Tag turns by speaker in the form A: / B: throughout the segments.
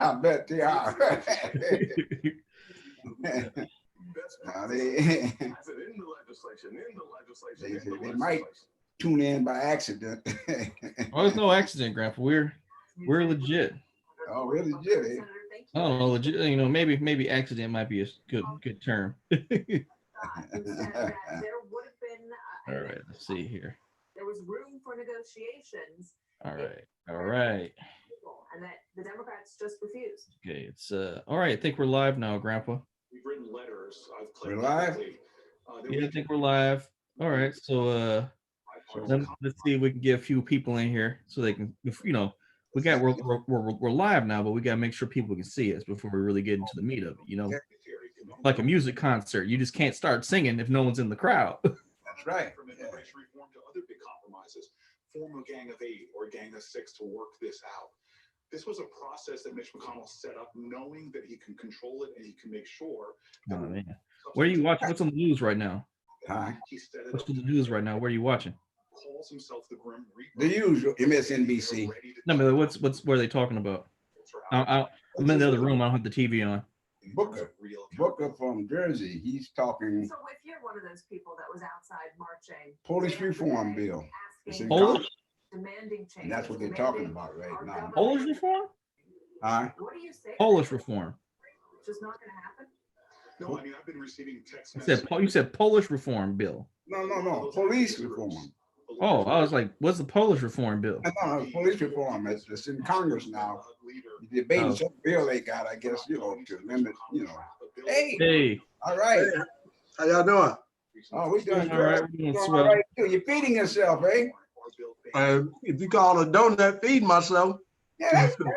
A: I bet they are. Now they might tune in by accident.
B: Oh, there's no accident, Grandpa. We're legit.
A: Oh, really legit, eh?
B: I don't know, legit. You know, maybe accident might be a good term. All right, let's see here. There was room for negotiations. All right, all right. And that the Democrats just refused. Okay, it's all right. I think we're live now, Grandpa.
C: We've written letters.
A: We're live.
B: Yeah, I think we're live. All right, so let's see if we can get a few people in here so they can, you know, we're live now, but we got to make sure people can see us before we really get into the meat of it. You know, like a music concert, you just can't start singing if no one's in the crowd.
A: That's right.
C: From immigration reform to other big compromises, form a gang of 8 or a gang of 6 to work this out. This was a process that Mitch McConnell set up, knowing that he can control it and he can make sure.
B: Oh, man. Where are you watching? What's on the news right now?
A: Hi.
B: What's on the news right now? Where are you watching?
C: Calls himself the Grim Reaper.
A: The usual MSNBC.
B: No, but what are they talking about? I'm in the other room. I don't have the TV on.
A: Booker from Jersey. He's talking.
D: So if you're one of those people that was outside marching,
A: Police reform bill. It's in
B: Polish?
D: Demanding change.
A: And that's what they're talking about right now.
B: Polish reform?
A: Huh?
D: What do you say?
B: Polish reform.
D: Just not going to happen.
C: No, I mean I've been receiving text
B: messages. You said Polish reform bill.
A: No. Police reform.
B: Oh, I was like, what's the Polish reform bill?
A: No, police reform. It's in Congress now. The debating some bill they got, I guess, you know, to limit, you know. Hey. All right.
E: Hey. How y'all doing?
A: Oh, we're doing
B: all
A: good.
B: right. We're doing
A: All
B: swell.
A: right. You're feeding yourself, eh?
E: If you call a donut, feed myself.
A: Yeah, that's good.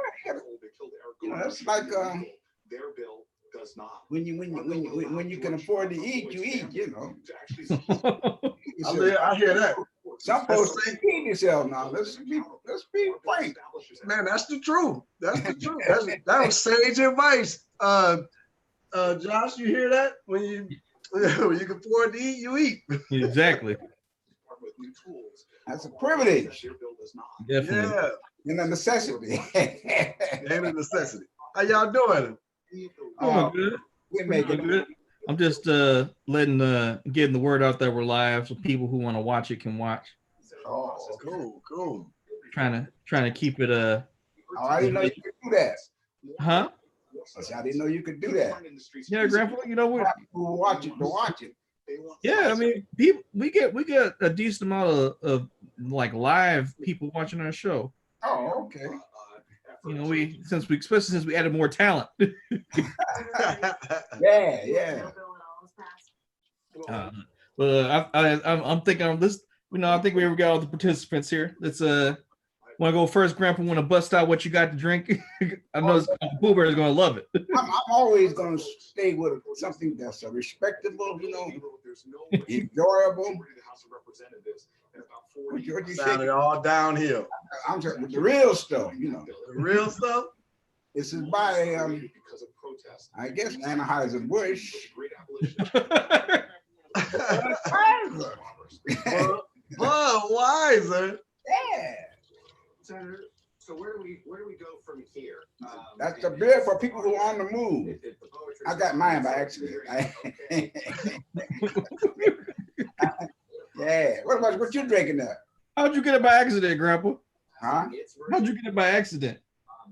A: You know, that's like
C: their bill does not.
A: when you can afford to eat, you eat. You know.
E: I hear that.
A: Some folks say feed yourself now. Let's be frank.
E: Man, that's the truth. That's the truth. That was sage advice. Josh, you hear that? When you can afford to eat, you eat.
B: Exactly.
A: That's a privilege.
B: Definitely.
E: Yeah.
A: And a necessity.
E: And a necessity. How y'all doing?
B: Good.
A: We're making
B: Good. I'm just getting the word out that we're live, so people who want to watch it can watch.
A: Oh,
E: Cool.
B: Trying to keep it
A: Oh, I didn't know you could do that.
B: Huh?
A: I didn't know you could do that.
B: Yeah, Grandpa. You know what?
A: People who watch it to watch it.
B: Yeah, I mean, people. We get a decent amount of like live people watching our show.
A: Oh, okay.
B: You know, especially since we added more talent.
A: Yeah.
B: But I'm thinking of this. You know, I think we got all the participants here. Let's want to go first, Grandpa? Want to bust out what you got to drink? I know Boo Bear is gonna love it.
A: I'm always gonna stay with something that's respectable, you know, enjoyable. What you
E: Sounded all downhill.
A: I'm talking the real stuff, you know.
E: The real stuff.
A: This is by I guess Anheuser-Busch.
E: Budweiser.
A: Yeah.
C: So where do we go from here?
A: That's the beer for people who are on the move. I got mine by accident. Yeah. What you drinking there?
B: How'd you get it by accident, Grandpa?
A: Huh?
B: How'd you get it by accident?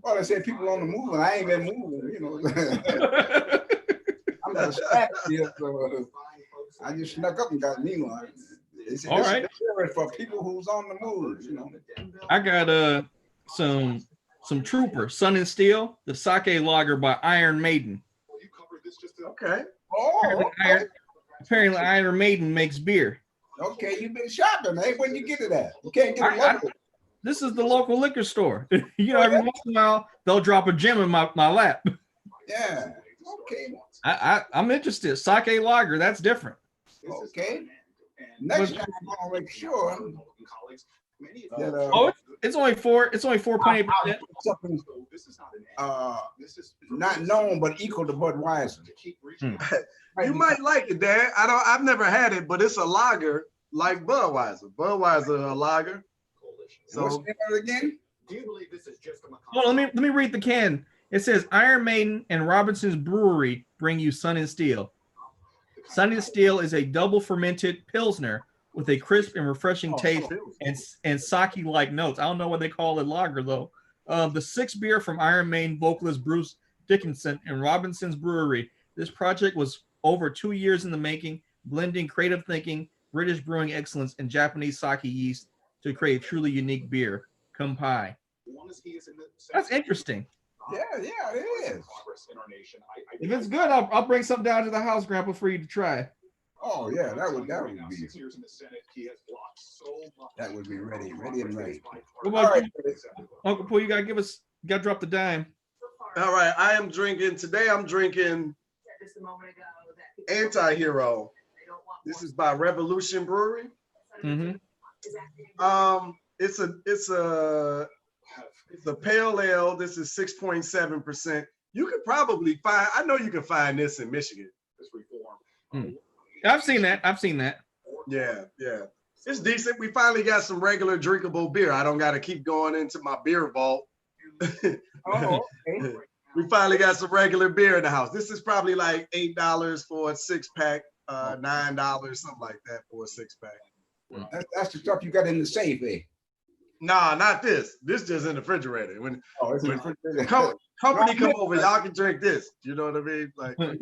A: Well, I said people on the move, and I ain't been moving, you know. I'm not a stack here, so I just snuck up and got me one. It's
B: all right.
A: For people who's on the move, you know.
B: I got some Trooper Sun and Steel, the sake lager by Iron Maiden.
E: Okay.
A: Oh, okay.
B: Apparently Iron Maiden makes beer.
A: Okay, you've been shopping, eh? When you get to that? You can't get it local.
B: This is the local liquor store. You know, every once in a while they'll drop a gem in my lap.
A: Yeah. Okay.
B: I'm interested. Sake lager, that's different.
A: Okay. Next time I'm gonna make sure that
B: it's only 4.8%.
A: Something not known but equal to Budweiser.
E: You might like it, Dad. I've never had it, but it's a lager like Budweiser. Budweiser a lager.
A: So what's the name again?
C: Do you believe this is just a
B: Well, let me read the can. It says Iron Maiden and Robinson's Brewery bring you Sun and Steel. Sun and Steel is a double fermented pilsner with a crisp and refreshing taste and sake-like notes. I don't know what they call it lager though. The sixth beer from Iron Maiden vocalist Bruce Dickinson and Robinson's Brewery. This project was over 2 years in the making, blending creative thinking, British brewing excellence, and Japanese sake yeast to create a truly unique beer. Kampai. That's interesting.
A: Yeah, it is.
B: If it's good, I'll bring something down to the house, Grandpa, for you to try.
A: Oh yeah, that would be ready and ready.
B: What about you, Uncle Pooh? You gotta drop the dime.
E: All right, I'm drinking
D: Just a moment ago that
E: Anti-Hero. This is by Revolution Brewery.
B: Mm-hmm.
E: It's a pale ale. This is 6.7%. You could probably find. I know you can find this in Michigan.
B: I've seen that.
E: Yeah. It's decent. We finally got some regular drinkable beer. I don't got to keep going into my beer vault.
A: Oh, okay.
E: We finally got some regular beer in the house. This is probably like $8 for a 6-pack, $9, something like that for a 6-pack.
A: That's the stuff you got in the safe, eh?
E: Nah, not this. This just in the refrigerator. When
A: It's in the refrigerator.
E: company come over, y'all can drink this. You know what I mean? Like, I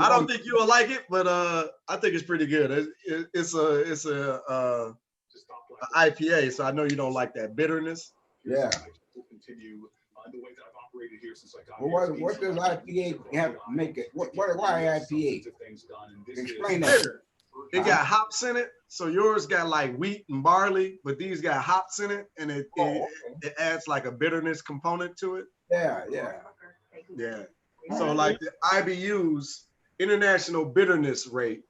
E: don't think you'll like it, but I think it's pretty good. It's a IPA, so I know you don't like that bitterness.
A: Yeah. Well, what does IPA have to make it? Why IPA? Explain that.
E: It got hops in it, so yours got like wheat and barley, but these got hops in it, and it adds like a bitterness component to it.
A: Yeah.
E: So like the IBUs, International Bitterness Rate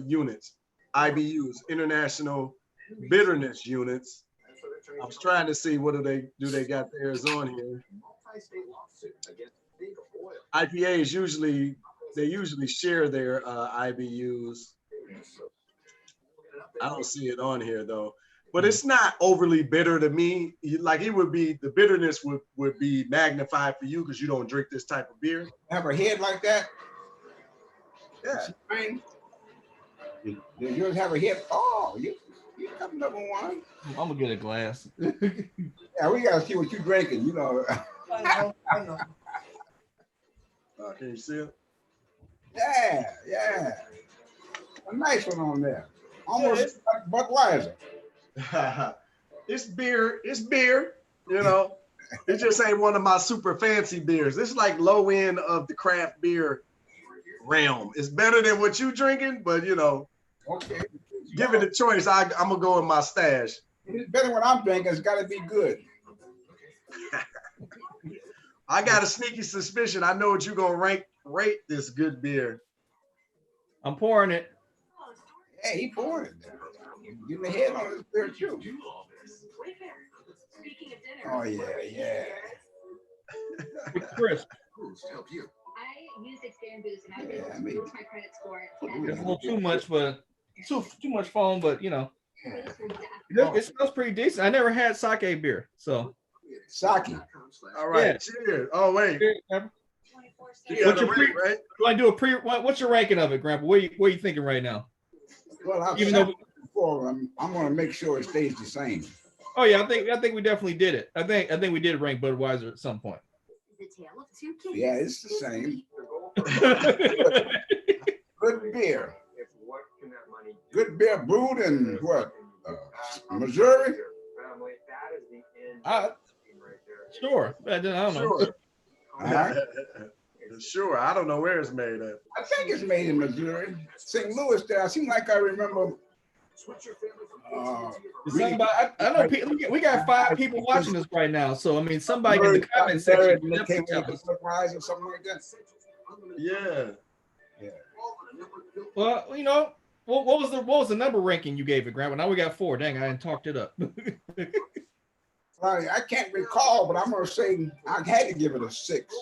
E: units, IBUs, International Bitterness Units. I was trying to see what do they got theirs on here. IPAs usually share their IBUs. I don't see it on here though, but it's not overly bitter to me. Like it would be, the bitterness would be magnified for you because you don't drink this type of beer.
A: Have a head like that?
E: Yeah.
A: Did yours have a head? Oh, you got number one.
B: I'm gonna get a glass.
A: Yeah, we gotta see what you're drinking. You know.
E: I know. Can you see it?
A: Yeah. A nice one on there. Almost like Budweiser.
E: It's beer. You know, it just ain't one of my super fancy beers. This is like low end of the craft beer realm. It's better than what you drinking, but you know,
A: Okay.
E: give it a choice. I'm gonna go in my stash.
A: It's better when I'm drinking. It's got to be good.
E: I got a sneaky suspicion. I know what you're gonna rate this good beer.
B: I'm pouring it.
A: Hey, he poured it. Give me a head on this beer too. Oh yeah.
B: It's crisp.
F: I use Experian Boost and
A: Yeah,
F: I boost my credit score.
B: It's a little too much, but too much foam. But you know,
A: Yeah.
B: it smells pretty decent. I never had sake beer, so.
A: Sake.
E: All right,
B: Yeah.
E: cheers. Oh wait, you
B: What's
E: gotta
B: your
E: rate, right?
B: Do I do a what's your ranking of it, Grandpa? What are you thinking right now?
A: Well, I've
B: Even
A: said
B: though-
A: it before, I'm going to make sure it stays the same.
B: Oh yeah, I think we definitely did it. I think we did rank Budweiser at some point.
F: The tale of two kings.
A: Yeah, it's the same. Good beer. Good beer brewed in what? Missouri?
B: Sure. I don't know.
E: Sure.
A: Uh-huh.
E: Sure. I don't know where it's made at.
A: I think it's made in Missouri. St. Louis there. I seem like I remember.
B: I know we got 5 people watching this right now. So I mean, somebody in the comment section.
A: They came with the surprise or something like that.
E: Yeah.
B: Well, you know, what was the number ranking you gave it, Grandpa? Now we got 4. Dang, I didn't talked it up.
A: I can't recall, but I'm going to say I had to give it a 6.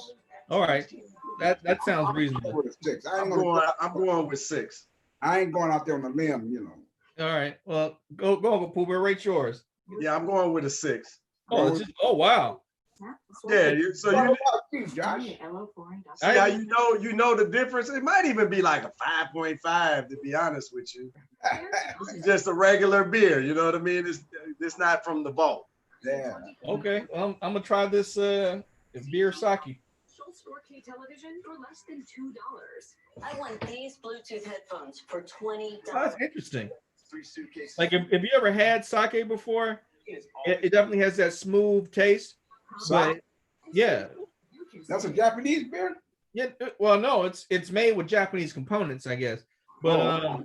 B: All right, that sounds reasonable.
A: With a 6.
E: I'm going with 6.
A: I ain't going out there on a limb, you know.
B: All right, well, go, Pooh Bear, rate yours.
E: Yeah, I'm going with a 6.
B: Oh, wow.
E: Yeah, so you
A: Josh.
E: see how you know the difference. It might even be like a 5.5 to be honest with you. This is just a regular beer. You know what I mean? It's not from the vault.
A: Yeah.
B: Okay, well, I'm gonna try this beer sake.
F: Schultz 4K television for less than $2. I want these Bluetooth headphones for $20.
B: Oh, that's interesting. Like if you ever had sake before, it definitely has that smooth taste. But yeah,
A: That's a Japanese beer.
B: yeah. Well, no, it's made with Japanese components, I guess. But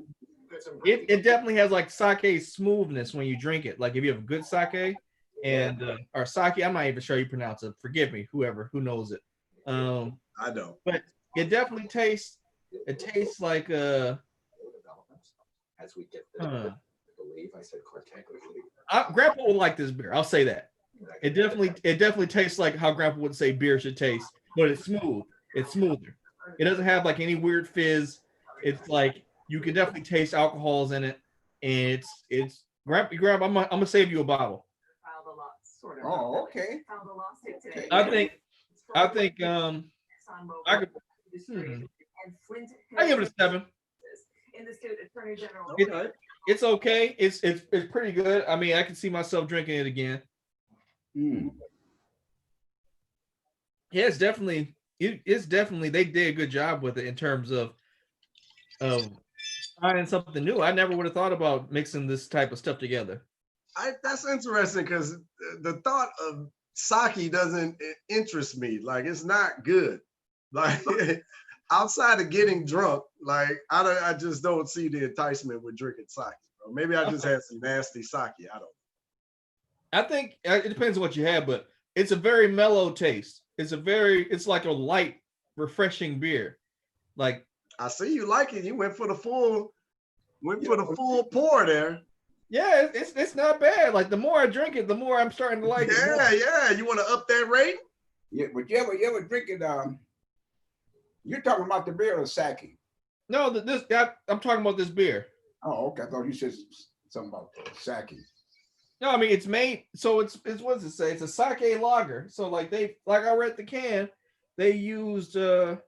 B: it definitely has like sake smoothness when you drink it. Like if you have good sake and or sake, I'm not even sure you pronounce it. Forgive me, who knows it.
E: I don't.
B: But it definitely tastes. It tastes like
G: As we get this, I believe I said
B: Grandpa would like this beer. I'll say that. It definitely tastes like how Grandpa would say beer should taste, but it's smooth. It's smoother. It doesn't have like any weird fizz. It's like you can definitely taste alcohols in it, and it's Grandpa. I'm gonna save you a bottle.
A: Oh, okay.
B: I think I could. I give it a 7. It's okay. It's pretty good. I mean, I can see myself drinking it again.
A: Mm.
B: Yeah, it's definitely they did a good job with it in terms of finding something new. I never would have thought about mixing this type of stuff together.
E: That's interesting because the thought of sake doesn't interest me. Like it's not good. Like outside of getting drunk, like I just don't see the enticement with drinking sake. Bro. Maybe I just had some nasty sake. I don't know.
B: I think it depends on what you have, but it's a very mellow taste. It's like a light, refreshing beer. Like
E: I see you like it. You went for the full pour there.
B: Yeah, it's not bad. Like the more I drink it, the more I'm starting to like it.
E: Yeah. You want to up that rate?
A: Yeah, but you ever drink it? You're talking about the beer or sake?
B: No, I'm talking about this beer.
A: Oh, okay. I thought you said something about sake.
B: No, I mean it's made. So it's what does it say? It's a sake lager. So like I read the can, they used it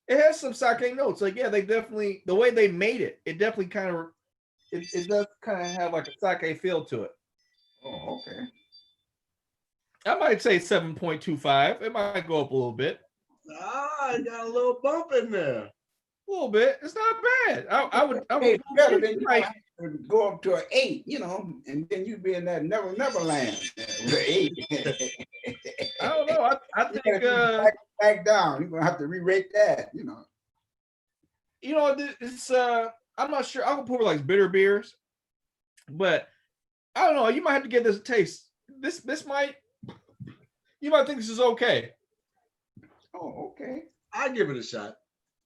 B: has some sake notes. Like yeah, they definitely the way they made it. It definitely kind of it does kind of have like a sake feel to it.
A: Oh, okay.
B: I might say 7.25. It might go up a little bit.
E: I got a little bump in there.
B: A little bit. It's not bad. I would
A: better than you might go up to an 8, and then you'd be in that never land. 8.
B: I don't know. I think
A: back down. You're gonna have to re-rate that.
B: It's I'm not sure. I'll put like bitter beers, but I don't know. You might have to give this a taste. You might think this is okay.
A: Oh, okay.
E: I give it a shot.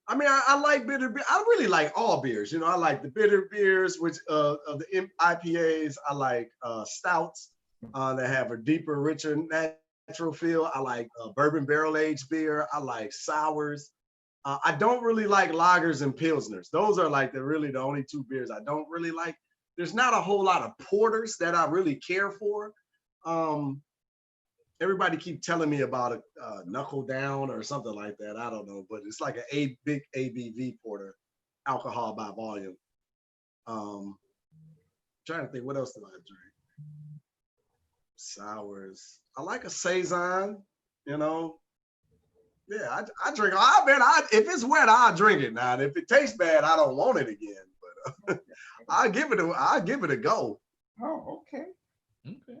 E: I mean, I like bitter beer. I really like all beers. I like the bitter beers, which of the IPAs. I like stouts that have a deeper, richer, natural feel. I like bourbon barrel aged beer. I like sours. I don't really like lagers and pilsners. Those are like the only 2 beers I don't really like. There's not a whole lot of porters that I really care for. Everybody keep telling me about a knuckle down or something like that. I don't know, but it's like a big ABV porter, alcohol by volume. Trying to think, what else do I drink? Sours. I like a saison. Yeah, I drink. If it's wet, I'll drink it now. And if it tastes bad, I don't want it again. But I'll give it a go.
A: Oh, okay.
B: Okay.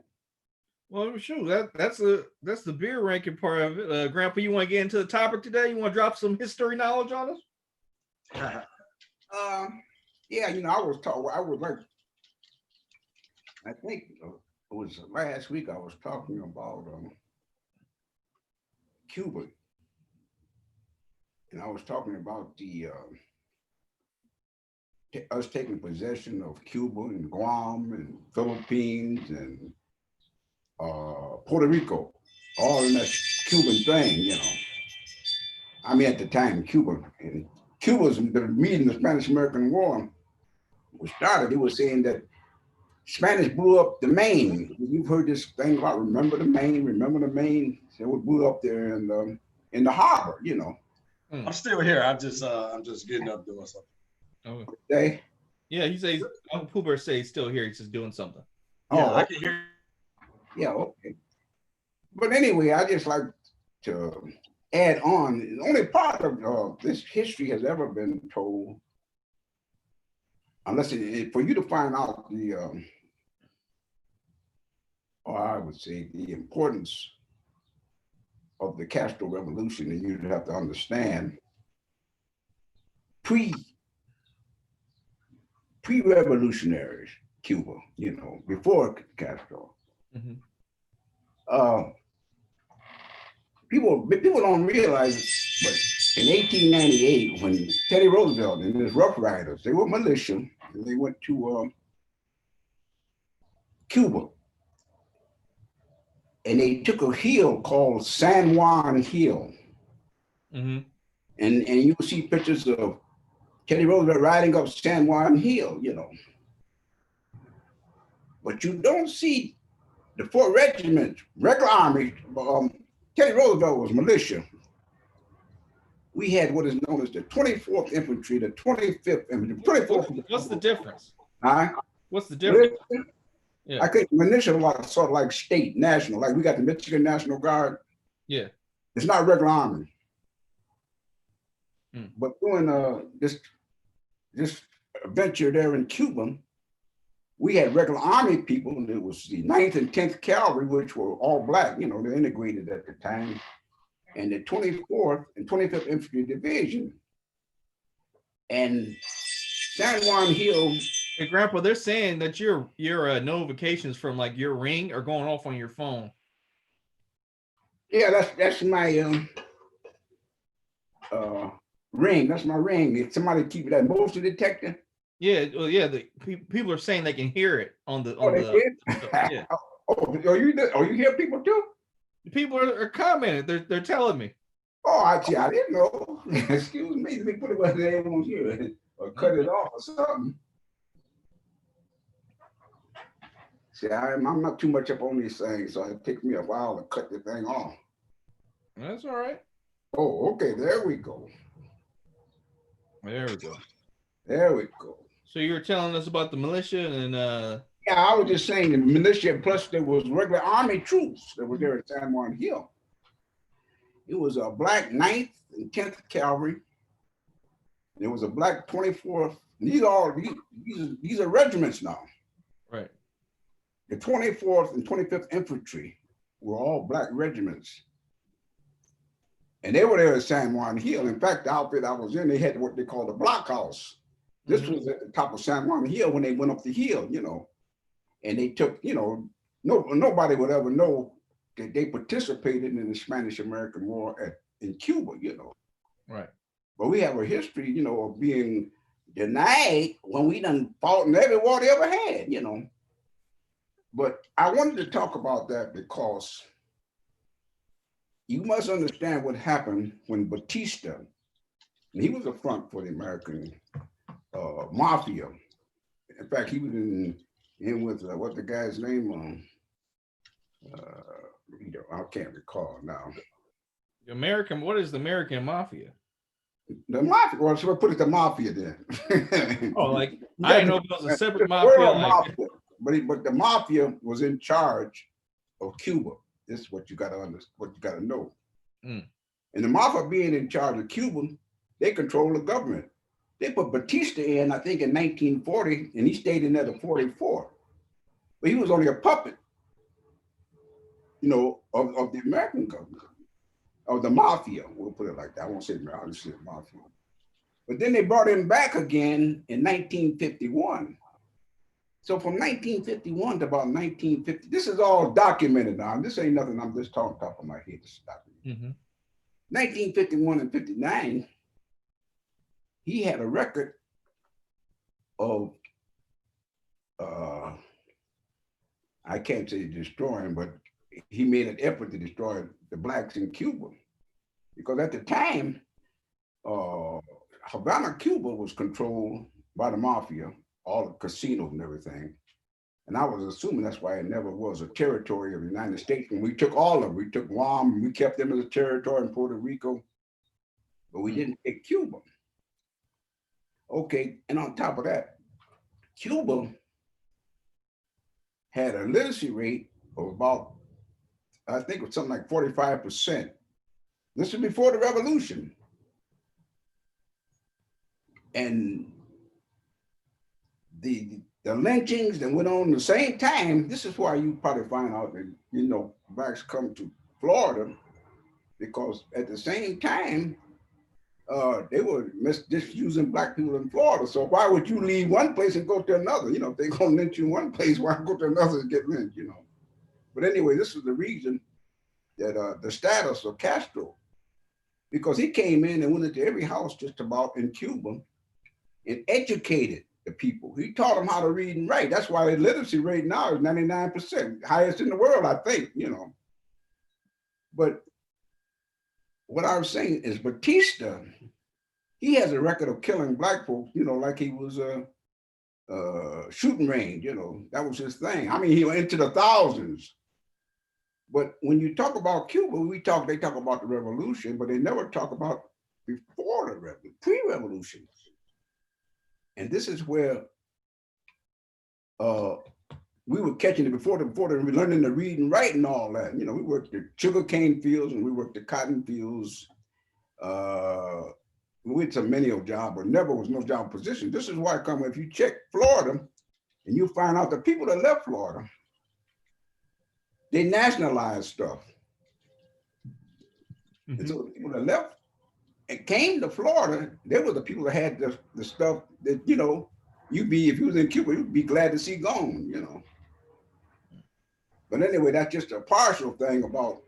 B: Well, sure. That's the beer ranking part of it. Grandpa, you want to get into the topic today? You want to drop some history knowledge on us?
A: Yeah, I was like, I think it was last week I was talking about Cuba. And I was talking about the us taking possession of Cuba and Guam and Philippines and Puerto Rico, all in that Cuban thing, I mean, at the time, Cuba was the meeting the Spanish-American War was started. He was saying that Spanish blew up the Maine. You've heard this thing about remember the Maine, remember the Maine. So it blew up there in the harbor, you know.
E: I'm still here. I'm just getting up doing something.
B: Okay.
A: They,
B: Yeah, he says Uncle Pooh Bear say he's still here. He's just doing something.
E: Yeah,
A: oh,
E: I can hear.
A: yeah, okay. But anyway, I just like to add on. The only part of this history has ever been told, unless for you to find out or I would say the importance of the Castro Revolution, and you'd have to understand pre-revolutionaries Cuba, you know, before Castro.
B: Mm-hmm.
A: People don't realize it, but in 1898, when Teddy Roosevelt and his Rough Riders, they were militia, and they went to Cuba, and they took a hill called San Juan Hill,
B: Mm-hmm.
A: and you will see pictures of Teddy Roosevelt riding up San Juan Hill, you know. But you don't see the 4th Regiment, regular army. Teddy Roosevelt was militia. We had what is known as the 24th Infantry, the 25th Infantry. 24th.
B: What's the difference?
A: Huh?
B: What's the difference? Yeah.
A: I think militia was sort of like state, national. Like we got the Michigan National Guard.
B: Yeah.
A: It's not regular army.
B: Mm.
A: But doing this adventure there in Cuba, we had regular army people. And it was the 9th and 10th Cavalry, which were all black. You know, they're integrated at the time. And the 24th and 25th Infantry Division. And San Juan Hill.
B: Hey, Grandpa, they're saying that your notifications from like your Ring are going off on your phone.
A: Yeah, that's my Ring. That's my Ring. If somebody keep that motion detector.
B: Yeah, well, yeah. The people are saying they can hear it on the.
A: Yeah. Oh, you hear people too?
B: People are commenting. They're telling me.
A: Oh, I didn't know. Excuse me. Let me put it where they won't hear it or cut it off or something. See, I'm not too much up on these things, so it takes me a while to cut the thing off.
B: That's all right.
A: Oh, okay. There we go.
B: There we go.
A: There we go.
B: So you were telling us about the militia and
A: Yeah, I was just saying the militia, plus there was regular army troops that were there at San Juan Hill. It was a black 9th and 10th Cavalry. There was a black 24th. These are regiments now.
B: right.
A: The 24th and 25th Infantry were all black regiments. And they were there at San Juan Hill. In fact, the outfit I was in, they had what they call the blockhouse. This was at the top of San Juan Hill when they went up the hill, you know. And they took, you know, nobody would ever know that they participated in the Spanish-American War in Cuba, you know.
B: Right.
A: But we have a history, you know, of being denied when we done fought in every war they ever had, you know. But I wanted to talk about that because you must understand what happened when Batista, and he was a front for the American mafia. In fact, he was in with what the guy's name I can't recall now.
B: What is the American mafia?
A: The mafia. Well, so I put it the mafia then.
B: Oh, like
A: Yeah,
B: I didn't know if it was a separate
A: the
B: mafia.
A: world
B: Like,
A: mafia. But the mafia was in charge of Cuba. This is what you got to understand. What you got to know.
B: Mm.
A: And the mafia being in charge of Cuba, they control the government. They put Batista in, I think, in 1940, and he stayed in there to 44. But he was only a puppet, you know, of the American government, of the mafia. We'll put it like that. I won't say I'll just say mafia. But then they brought him back again in 1951. So from 1951 to about 1950, this is all documented now. This ain't nothing I'm just talking top of my head. 1951 and 59, he had a record of, I can't say destroying, but he made an effort to destroy the blacks in Cuba. Because at the time, Havana, Cuba was controlled by the mafia, all the casinos and everything. And I was assuming that's why it never was a territory of the United States. When we took all of them, we took Guam, and we kept them as a territory in Puerto Rico, but we didn't take Cuba. Okay, and on top of that, Cuba had a literacy rate of about, I think it was something like 45%. This is before the revolution. And the lynchings that went on at the same time, this is why you probably find out that, you know, blacks come to Florida, because at the same time, they were misusing black people in Florida. So why would you leave one place and go to another? You know, if they're gonna lynch you in one place, why go to another and get lynched, you know? But anyway, this is the reason that the status of Castro, because he came in and went into every house just about in Cuba and educated the people. He taught them how to read and write. That's why the literacy rate now is 99%, highest in the world, I think, you know. But what I was saying is Batista, he has a record of killing black folks, you know, like he was a shooting range, you know, that was his thing. I mean, he went into the thousands. But when you talk about Cuba, they talk about the revolution, but they never talk about before the revolution, pre-revolution. And this is where we were catching it before they were learning to read and write and all that. You know, we worked the sugarcane fields and we worked the cotton fields. We had some menial job, but never was no job position. This is why if you check Florida and you find out the people that left Florida, they nationalized stuff. Mm-hmm. And so the people that left and came to Florida, they were the people that had the stuff that, you know, if you was in Cuba, you'd be glad to see gone, you know. But anyway, that's just a partial thing about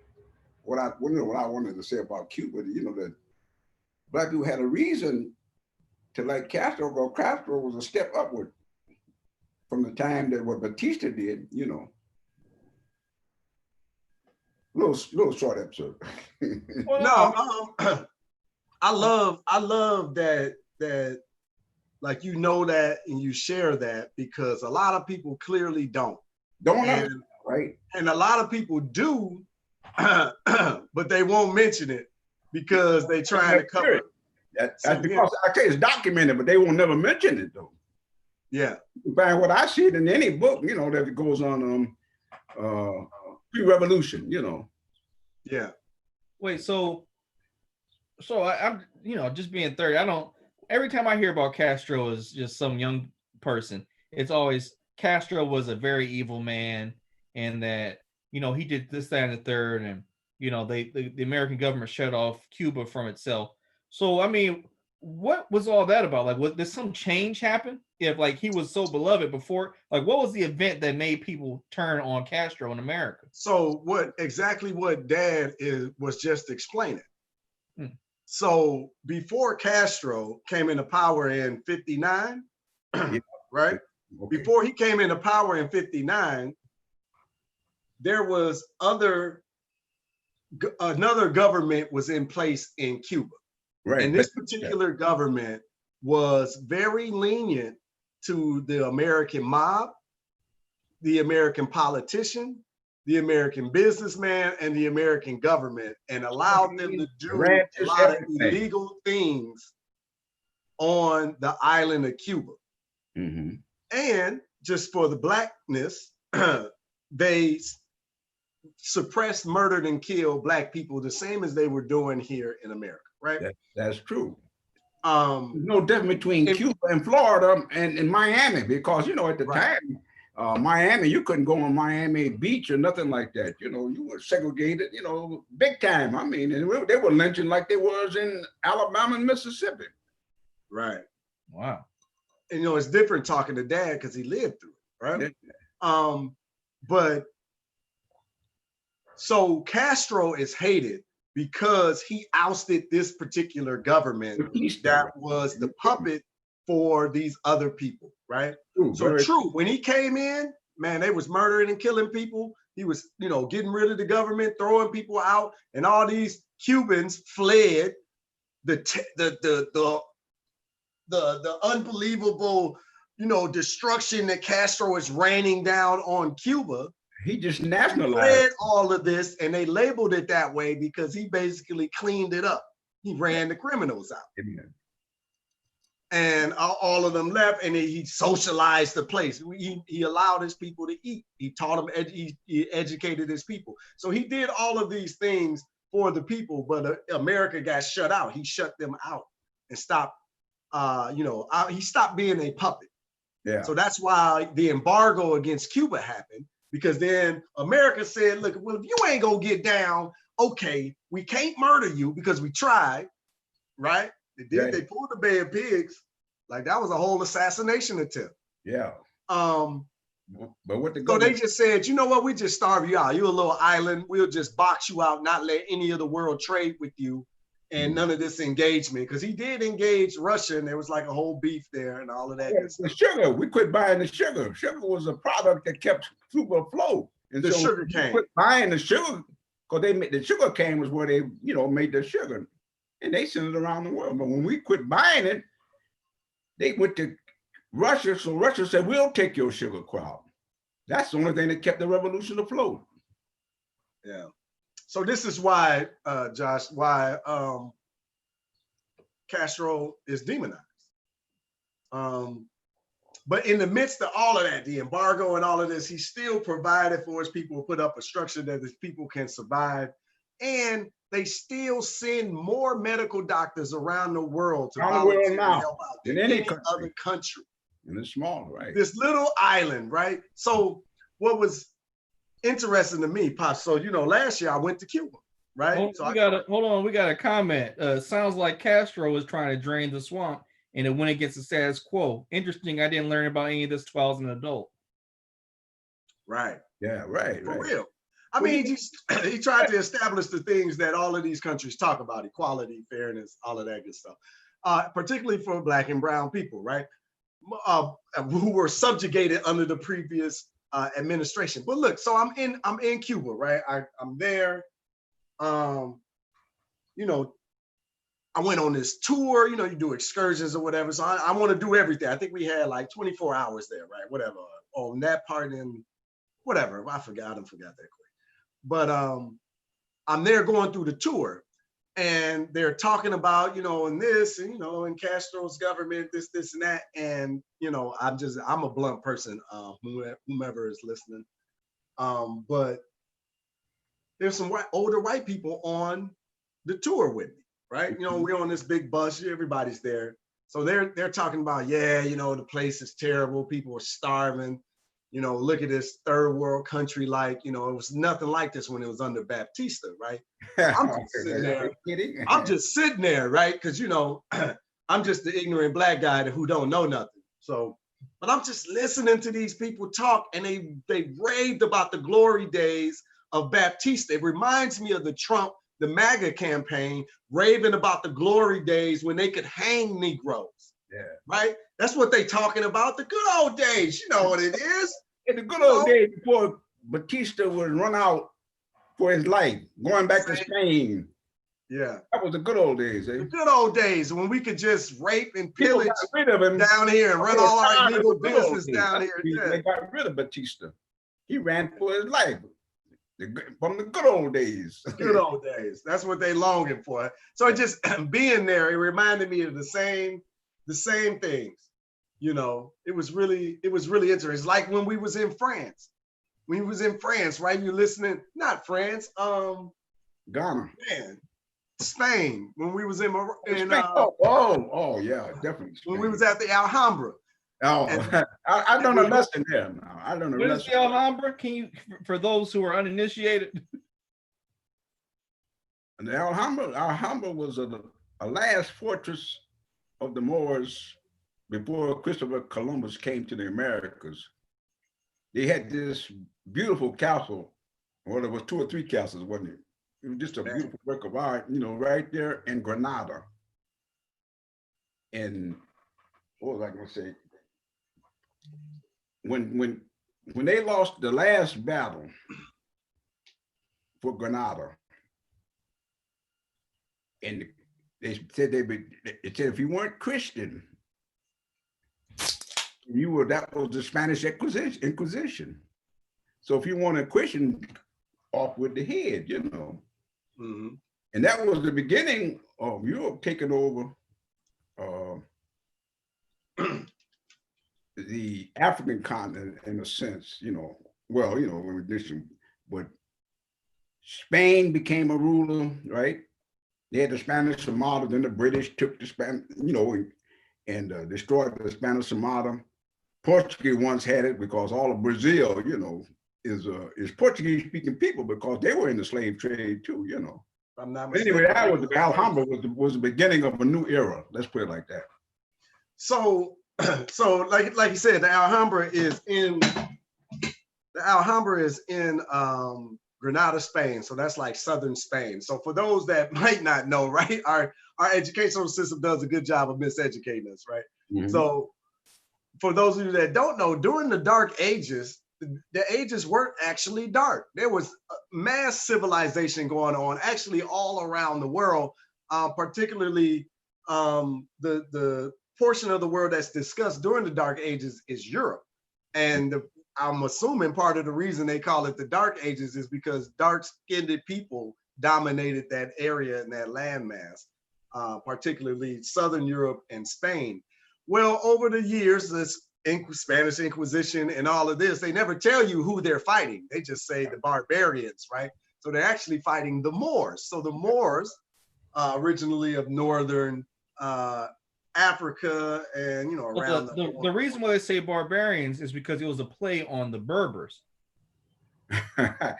A: what I wanted to say about Cuba. You know, that black people had a reason to like Castro, because Castro was a step upward from the time that what Batista did, you know. Little short episode.
E: No, I love that like, you know, that and you share that, because a lot of people clearly don't know, right? And a lot of people do, but they won't mention it because they trying to cover it.
A: That's because I tell you, it's documented, but they won't never mention it though. Yeah. By what I see it in any book, you know, that goes on pre-revolution, you know.
B: Yeah. Wait, so I'm, you know, just being 30, every time I hear about Castro as just some young person, it's always Castro was a very evil man, and that, you know, he did this, that, and the third, and, you know, the American government shut off Cuba from itself. So, I mean, what was all that about? Like, did some change happen? If, like, he was so beloved before, like, what was the event that made people turn on Castro in America?
E: So exactly what Dad was just explaining. So before Castro came into power in 59, right? Okay. Before he came into power in 59, there was another government was in place in Cuba. Right. And this particular government was very lenient to the American mob, the American politician, the American businessman, and the American government, and allowed them to do a lot of illegal things on the island of Cuba. Mm-hmm. And just for the blackness, they suppressed, murdered, and killed black people the same as they were doing here in America, right?
A: That's true. There's no difference between Cuba and Florida and Miami, because, you know, at the time, Miami, you couldn't go on Miami Beach or nothing like that. You know, you were segregated, you know, big time. I mean, and they were lynching like they was in Alabama and Mississippi.
E: Right.
B: Wow.
E: And, you know, it's different talking to Dad because he lived through it, right? But so Castro is hated because he ousted this particular government that was the puppet for these other people, right? So true, when he came in, man, they was murdering and killing people. He was, you know, getting rid of the government, throwing people out, and all these Cubans fled the unbelievable destruction that Castro is raining down on Cuba.
A: He just
E: He
A: nationalized.
E: read all of this, and they labeled it that way because he basically cleaned it up. He ran the criminals out.
A: Amen.
E: And all of them left, and he socialized the place. He allowed his people to eat. He taught them, he educated his people. So he did all of these things for the people, but America got shut out. He shut them out and stopped, he stopped being a puppet.
A: Yeah.
E: So that's why the embargo against Cuba happened, because then America said, look, well, if you ain't gonna get down, okay, we can't murder you because we tried, right? They did.
A: Right.
E: They pulled the Bay of Pigs. Like that was a whole assassination attempt.
A: Yeah. But what the
E: So
A: government,
E: they just said, you know what? We just starve you out. You're a little island. We'll just box you out, not let any of the world trade with you, and none of this engagement. Because he did engage Russia, and there was like a whole beef there and all of that.
A: the sugar, we quit buying the sugar. Sugar was a product that kept Cuba afloat. And
E: The
A: so
E: sugar
A: we
E: cane.
A: quit buying the sugar because they made the sugar cane was where they, made the sugar, and they sent it around the world. But when we quit buying it, they went to Russia. So Russia said, we'll take your sugar crop. That's the only thing that kept the revolution afloat.
E: Yeah. So this is why, Josh, why Castro is demonized. But in the midst of all of that, the embargo and all of this, he still provided for his people, put up a structure that his people can survive. And they still send more medical doctors around the world to volunteer to help out
A: in
E: than
A: any
E: other country.
A: And it's small, right?
E: This little island, right? So what was interesting to me, Pop, so last year I went to Cuba, right?
B: Hold on, we got a comment. Sounds like Castro was trying to drain the swamp and it went against the status quo. Interesting, I didn't learn about any of this while I was an adult.
E: Right.
A: Yeah, right.
E: For real. I mean, he tried to establish the things that all of these countries talk about: equality, fairness, all of that good stuff, particularly for Black and brown people, right? Who were subjugated under the previous administration. But look, so I'm in Cuba, right? I'm there. I went on this tour. You do excursions or whatever. So I want to do everything. I think we had like 24 hours there, right? Whatever on that part and whatever. I forgot that quick. But I'm there going through the tour, and they're talking about, and this, and, in Castro's government, this, and that. And, I'm a blunt person, whomever is listening. But there's some older white people on the tour with me, right? We're on this big bus, everybody's there. So they're talking about, the place is terrible. People are starving. Look at this third world country, it was nothing like this when it was under Baptista, right? I'm just sitting there, right? Because, I'm just the ignorant Black guy who don't know nothing. So, but I'm just listening to these people talk, and they raved about the glory days of Baptista. It reminds me of the MAGA campaign, raving about the glory days when they could hang Negroes. Yeah. Right? That's what they talking about, the good old days. You know what it is.
A: In the good old days before Batista was run out for his life, going back to Spain.
E: Yeah.
A: That was the good old days, eh?
E: The good old days when we could just rape and pillage
A: rid of him
E: down here and run all our illegal business down here.
A: They got rid of Batista. He ran for his life. From the good old days.
E: Good old days. That's what they longing for. So it just being there, it reminded me of the same things. It was really interesting. It's like when we was in France. When we was in France, right? You're listening, not France,
A: Ghana.
E: Man, Spain. When we was in
A: yeah, definitely. Spain.
E: When we was at the Alhambra.
A: Oh, I learned a lesson there now. I learned a lesson.
B: What is the Alhambra? Can you, for those who are uninitiated?
A: And the Alhambra was a last fortress of the Moors before Christopher Columbus came to the Americas. They had this beautiful castle. Well, there was 2 or 3 castles, wasn't it? It was just a beautiful work of art, right there in Granada. And what was I going to say? When they lost the last battle for Granada, and they said if you weren't Christian, that was the Spanish Inquisition. So if you want to question, off with the head, you know.
E: Mhm.
A: And that was the beginning of Europe taking over the African continent in a sense, you know. Well, you know, in addition, but Spain became a ruler, right? They had the Spanish Armada, then the British took the Spanish, you know, and destroyed the Spanish Armada. Portugal once had it because all of Brazil, you know, is Portuguese speaking people because they were in the slave trade too, you know.
E: I'm not
A: But anyway,
E: mistaken.
A: that was the Alhambra was the beginning of a new era. Let's put it like that.
E: So, so like you said, the Alhambra is in Granada, Spain. So that's like southern Spain. So for those that might not know, right, our educational system does a good job of miseducating us, right?
A: Mhm.
E: So for those of you that don't know, during the Dark Ages, the ages weren't actually dark. There was mass civilization going on actually all around the world, particularly the portion of the world that's discussed during the Dark Ages is Europe. And I'm assuming part of the reason they call it the Dark Ages is because dark-skinned people dominated that area and that landmass, particularly Southern Europe and Spain. Well, over the years, this Spanish Inquisition and all of this, they never tell you who they're fighting. They just say the barbarians, right? So they're actually fighting the Moors. So the Moors, originally of northern Africa and, you know, around
B: the reason why they say barbarians is because it was a play on the Berbers.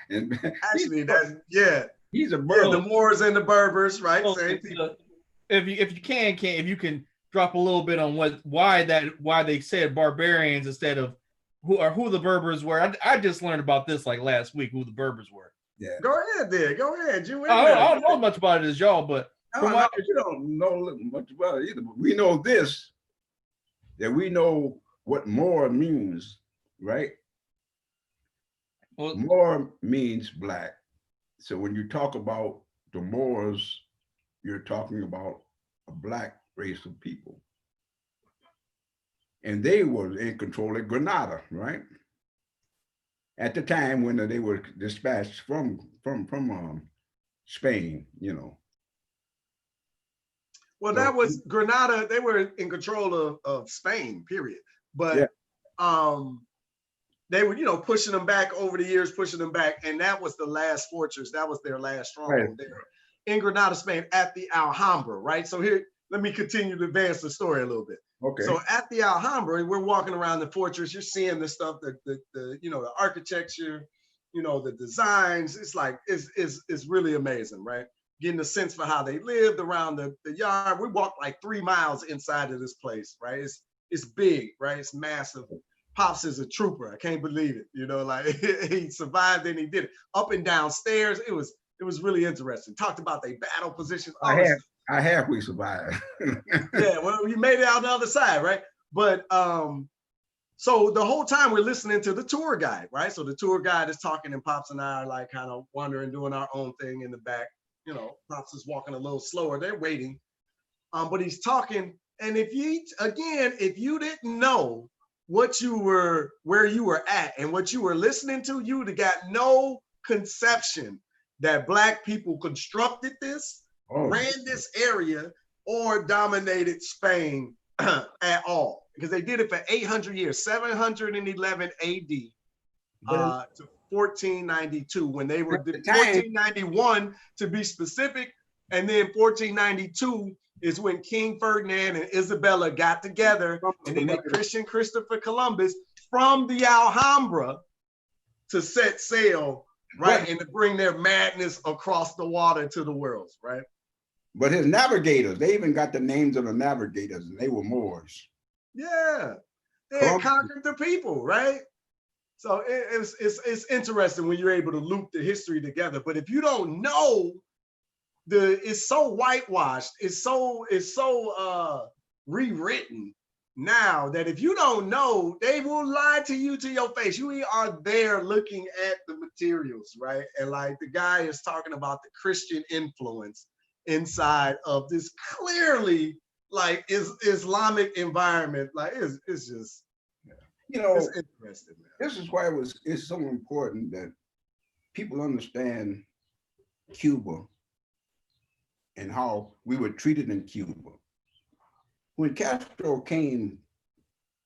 A: And
E: actually, that's, yeah.
A: He's a
E: Yeah,
A: Berber.
E: the Moors and the Berbers, right?
B: So
E: Same people.
B: if you can drop a little bit on why they said barbarians instead of who the Berbers were. I just learned about this like last week, who the Berbers were.
A: Yeah.
E: Go ahead there. Go ahead.
B: I don't know much about it as y'all, but
A: No, you don't know much about it either. But we know this, that we know what Moor means, right?
B: well,
A: Moor means black. So when you talk about the Moors, you're talking about a black race of people. And they were in control of Granada, right? At the time when they were dispatched from Spain, you know.
E: Well, that was Granada. They were in control of Spain, period. But yeah. They were, you know, pushing them back over the years, pushing them back. And that was the last fortress. That was their last stronghold there in Granada, Spain, at the Alhambra, right? So here, let me continue to advance the story a little bit.
A: Okay.
E: So at the Alhambra, we're walking around the fortress. You're seeing the stuff, the you know, the architecture, you know, the designs. It's like, it's really amazing, right? Getting a sense for how they lived around the yard. We walked like 3 miles inside of this place, right? It's big, right? It's massive. Pops is a trooper. I can't believe it. You know, like he survived and he did it. Up and down stairs. It was really interesting. Talked about their battle position.
A: I have we survived.
E: Yeah, well, you made it out the other side, right? But so the whole time we're listening to the tour guide, right? So the tour guide is talking and Pops and I are like kind of wandering, doing our own thing in the back. You know, Pops is walking a little slower. They're waiting. But he's talking. And if you didn't know where you were at and what you were listening to, you would have got no conception that Black people constructed this, ran this area, or dominated Spain at all. Because they did it for 800 years, 711 AD to 1492, when they were 1491 to be specific, and then 1492 is when King Ferdinand and Isabella got together and then they christened Christopher Columbus from the Alhambra to set sail, right, and to bring their madness across the water to the world, right?
A: But his navigators, they even got the names of the navigators, and they were Moors.
E: Yeah, they had conquered the people, right? So it's interesting when you're able to loop the history together. But if you don't know, it's so whitewashed, it's so rewritten now that if you don't know, they will lie to you to your face. You are there looking at the materials, right? And like the guy is talking about the Christian influence inside of this clearly like Islamic environment. Like it's just,
A: You know,
E: It's interesting, man.
A: this is why it's so important that people understand Cuba and how we were treated in Cuba. When Castro came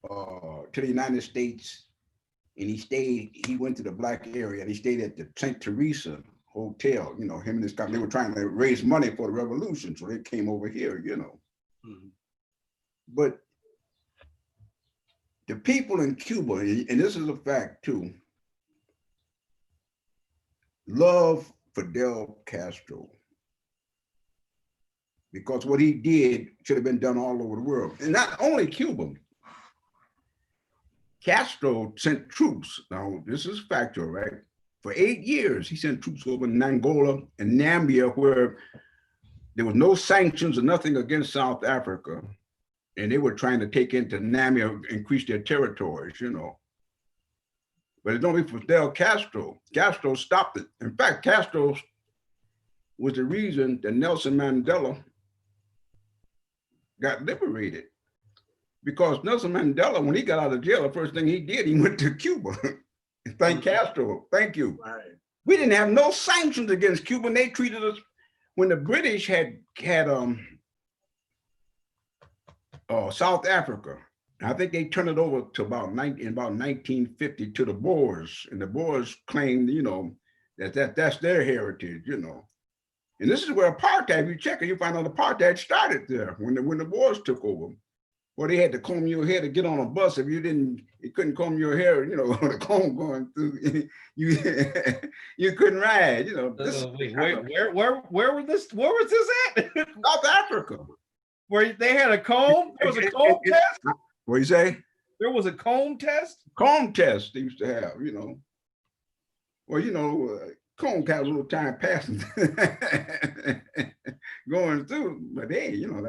A: to the United States and he went to the black area and he stayed at the St. Teresa Hotel, you know, him and his company, they were trying to raise money for the revolution. So they came over here, you know.
E: Mhm.
A: But the people in Cuba, and this is a fact too, love Fidel Castro because what he did should have been done all over the world. And not only Cuba. Castro sent troops. Now, this is factual, right? For 8 years, he sent troops over in Angola and Namibia, where there was no sanctions or nothing against South Africa. And they were trying to take into Namibia, increase their territories, you know. But it's only Fidel Castro. Castro stopped it. In fact, Castro was the reason that Nelson Mandela got liberated. Because Nelson Mandela, when he got out of jail, the first thing he did, he went to Cuba. Thank Castro. Thank you.
E: Right.
A: We didn't have no sanctions against Cuba, and they treated us when the British had South Africa. I think they turned it over to about 1950 to the Boers, and the Boers claimed, you know, that's their heritage, you know. And this is where apartheid. If you check it, you find out apartheid started there when the Boers took over. Well, they had to comb your hair to get on a bus. If you couldn't comb your hair, you know, the comb going through, you couldn't ride, you know.
B: Wait, where was this at?
A: South Africa.
B: Where they had a comb? There was a comb test?
A: What do you say?
B: There was a comb test?
A: Comb test they used to have, you know. Well, you know, comb has a little time passing going through, but hey, you know,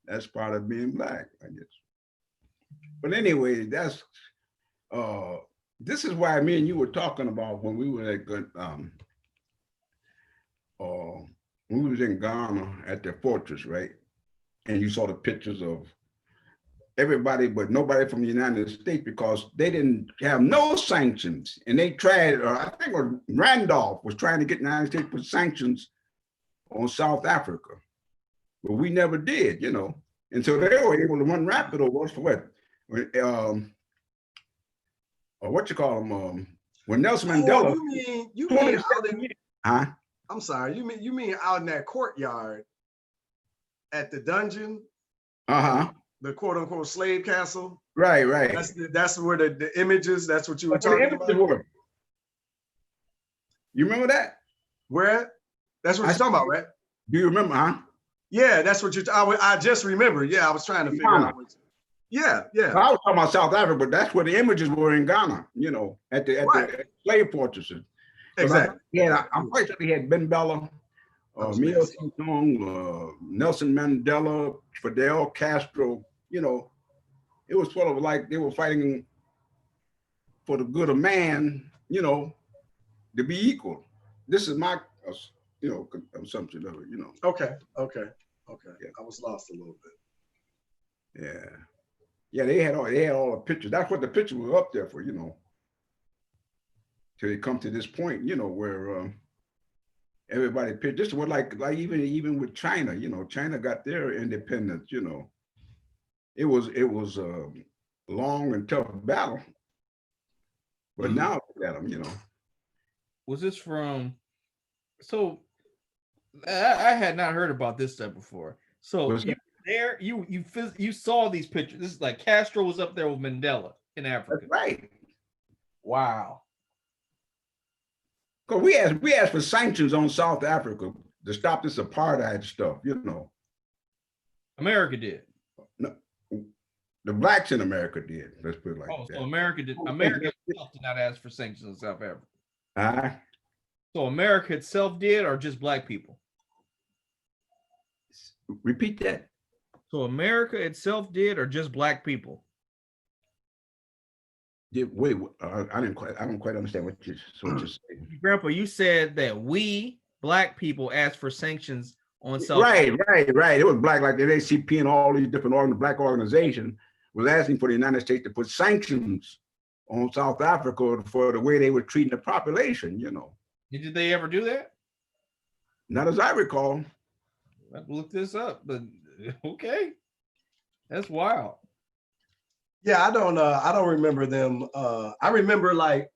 A: that's part of being black, I guess. But anyway, this is why me and you were talking about when we were at when we was in Ghana at the fortress, right? And you saw the pictures of everybody, but nobody from the United States, because they didn't have no sanctions. And they tried, I think it was Randolph was trying to get the United States to put sanctions on South Africa. But we never did, you know. And so they were able to run rapid over us for what? What you call them? When Nelson Mandela.
E: You mean out in,
A: huh?
E: I'm sorry, you mean out in that courtyard at the dungeon?
A: Uh-huh.
E: The quote unquote slave castle?
A: Right.
E: That's where the images, that's what you were talking about?
A: You remember that?
E: Where? That's what you're talking about, right?
A: Do you remember, huh?
E: Yeah, that's what I just remember. Yeah, I was trying to figure out. Yeah.
A: Well, I was talking about South Africa, but that's where the images were in Ghana, you know, at the slave fortresses.
E: Exactly.
A: Yeah, I'm quite sure they had Ben Bella, Mio Song, Nelson Mandela, Fidel Castro, you know. It was sort of like they were fighting for the good of man, you know, to be equal. This is my, you know, assumption of it, you know.
E: Okay.
A: Yeah.
E: I was lost a little bit.
A: Yeah, they had all the pictures. That's what the picture was up there for, you know. Till they come to this point, you know, where everybody picked. This was like even with China, you know, China got their independence, you know. It was a long and tough battle, but now look at them, you know.
B: Was this from? So I had not heard about this stuff before. So you saw these pictures. This is like Castro was up there with Mandela in Africa.
A: That's right.
B: Wow.
A: Because we asked for sanctions on South Africa to stop this apartheid stuff, you know.
B: America did.
A: No, the blacks in America did. Let's put it like that.
B: So America did. America itself did not ask for sanctions on South Africa. So America itself did, or just black people?
A: Repeat that.
B: So America itself did, or just black people?
A: Wait, I don't quite understand what you're saying.
B: Grandpa, you said that we black people asked for sanctions on South
A: Africa. Right. It was black, like the ACP and all these different black organizations was asking for the United States to put sanctions on South Africa for the way they were treating the population, you know.
B: Did they ever do that?
A: Not as I recall.
B: I have to look this up, but okay. That's wild.
E: Yeah, I don't remember them. I remember like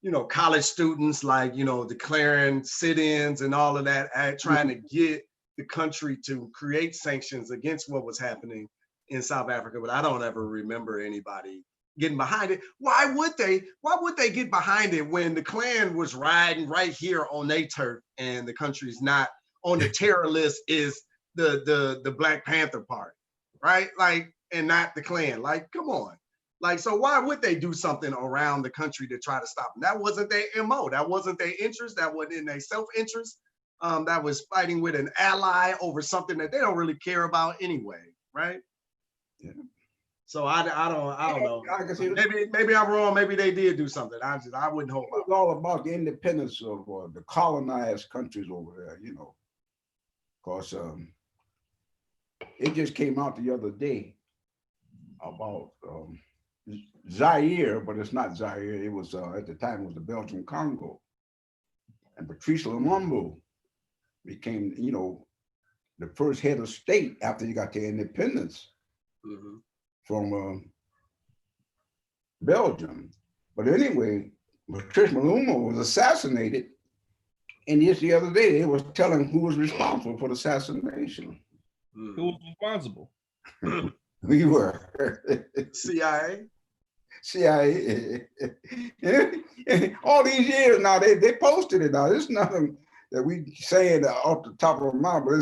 E: you know, college students like, you know, declaring sit-ins and all of that, trying to get the country to create sanctions against what was happening in South Africa, but I don't ever remember anybody getting behind it. Why would they? Why would they get behind it when the Klan was riding right here on their turf and the country's not on the terror list is the Black Panther Party, right? Like, and not the Klan. Like, come on. Like, so why would they do something around the country to try to stop them? That wasn't their MO. That wasn't their interest. That wasn't in their self-interest. That was fighting with an ally over something that they don't really care about anyway, right?
A: Yeah.
E: So I don't know.
A: Like I said,
E: Maybe I'm wrong. Maybe they did do something. I wouldn't hold
A: it was all about the independence of the colonized countries over there, you know. Because it just came out the other day about Zaire, but it's not Zaire. It was at the time it was the Belgian Congo, and Patrice Lumumba became, you know, the first head of state after you got their independence from Belgium. But anyway, Patrice Lumumba was assassinated, and just the other day they was telling who was responsible for the assassination.
B: Who was responsible?
A: We were.
E: CIA.
A: CIA. All these years now, they posted it now. It's nothing that we saying off the top of our mouth, but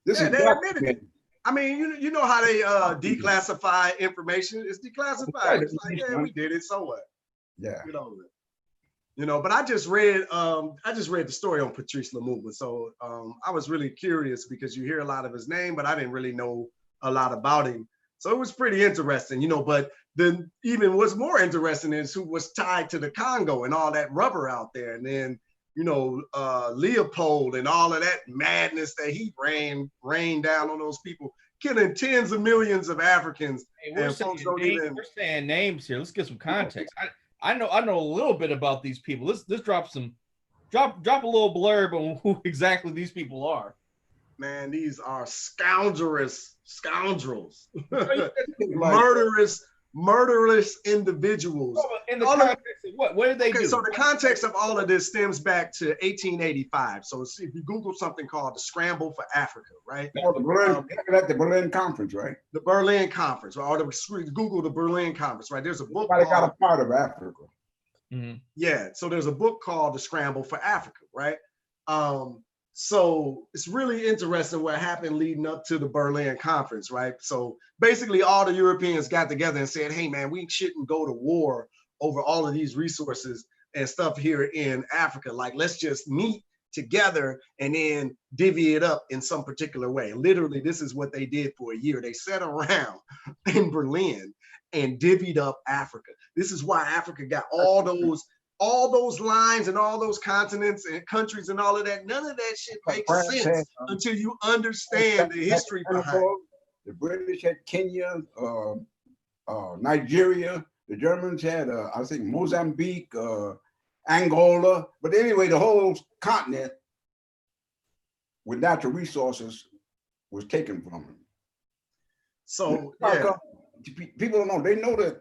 A: this is
E: they admitted it. I mean, you know how they declassify information. It's declassified. It's like, yeah, we did it. So what?
A: Yeah.
E: You know, but I just read the story on Patrice Lumumba. So I was really curious because you hear a lot of his name, but I didn't really know a lot about him. So it was pretty interesting, you know, but then even what's more interesting is who was tied to the Congo and all that rubber out there. And then, you know, Leopold and all of that madness that he rained down on those people, killing tens of millions of Africans.
B: Hey, we're saying names here. Let's get some context. I know a little bit about these people. Let's drop a little blurb on who exactly these people are.
E: Man, these are scoundrels, murderous individuals.
B: In the context of what? What did they do?
E: So the context of all of this stems back to 1885. So if you Google something called the Scramble for Africa, right?
A: Oh, the Berlin Conference, right?
E: The Berlin Conference, or Google the Berlin Conference, right? There's a book.
A: Everybody got a part of Africa.
E: Yeah, so there's a book called The Scramble for Africa, right? So it's really interesting what happened leading up to the Berlin Conference, right? So basically all the Europeans got together and said, hey man, we shouldn't go to war over all of these resources and stuff here in Africa. Like, let's just meet together and then divvy it up in some particular way. Literally, this is what they did for a year. They sat around in Berlin and divvied up Africa. This is why Africa got all those lines and all those continents and countries and all of that. None of that shit makes sense until you understand the history behind it.
A: The British had Kenya, Nigeria. The Germans had, I think, Mozambique, Angola. But anyway, the whole continent with natural resources was taken from them.
E: So, yeah.
A: People don't know. They know that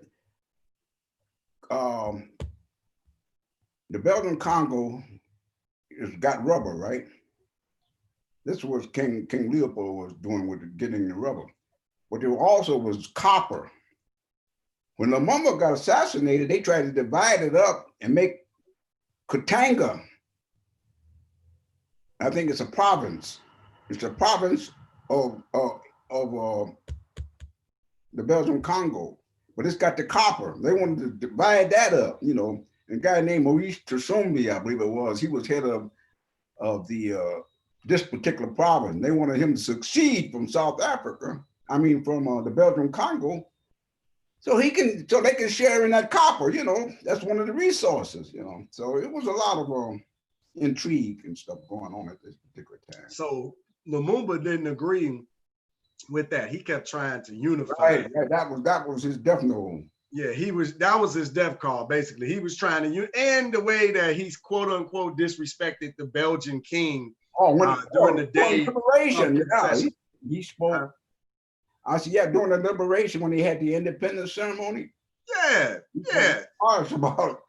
A: the Belgian Congo has got rubber, right? This was King Leopold was doing with getting the rubber. But there also was copper. When Lumumba got assassinated, they tried to divide it up and make Katanga. I think it's a province. It's a province of the Belgian Congo, but it's got the copper. They wanted to divide that up, you know. A guy named Maurice Tshombe, I believe it was, he was head of the this particular province. They wanted him to succeed from South Africa. I mean, from the Belgian Congo, so they can share in that copper. You know, that's one of the resources. You know, so it was a lot of intrigue and stuff going on at this particular time.
E: So Lumumba didn't agree with that. He kept trying to unify.
A: Right. That was his definite.
E: Yeah, that was his death call, basically. He was trying to and the way that he's quote unquote disrespected the Belgian king during the day of
A: liberation. Yeah, he spoke. I said, yeah, during the liberation when he had the independence ceremony.
E: Yeah.
A: Harsh about.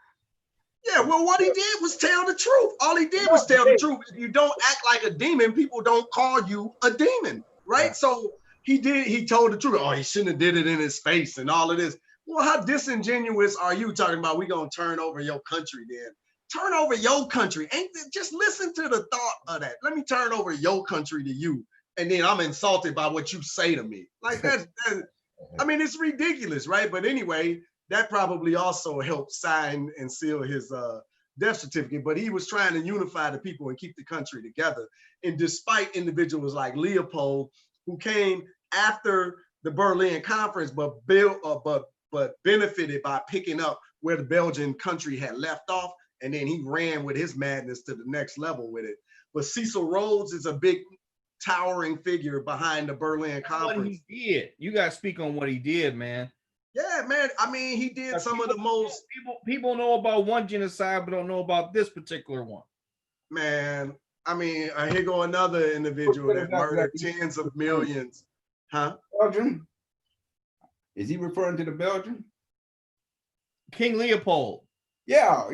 E: Yeah, well, what he did was tell the truth. All he did was tell the truth. If you don't act like a demon, people don't call you a demon, right? So he told the truth. Oh, he shouldn't have did it in his face and all of this. Well, how disingenuous are you talking about we gonna turn over your country then? Turn over your country. Just listen to the thought of that. Let me turn over your country to you. And then I'm insulted by what you say to me. Like that's I mean, it's ridiculous, right? But anyway, that probably also helped sign and seal his death certificate. But he was trying to unify the people and keep the country together. And despite individuals like Leopold, who came after the Berlin Conference, but benefited by picking up where the Belgian country had left off, and then he ran with his madness to the next level with it. But Cecil Rhodes is a big, towering figure behind the Berlin Conference.
B: What he did, you got to speak on what he did, man.
E: Yeah, man. I mean, he did some of the most.
B: People know about one genocide, but don't know about this particular one.
E: Man, I mean, here go another individual that murdered tens of millions. Huh?
A: Belgium? Is he referring to the Belgian?
B: King Leopold.
A: Yeah.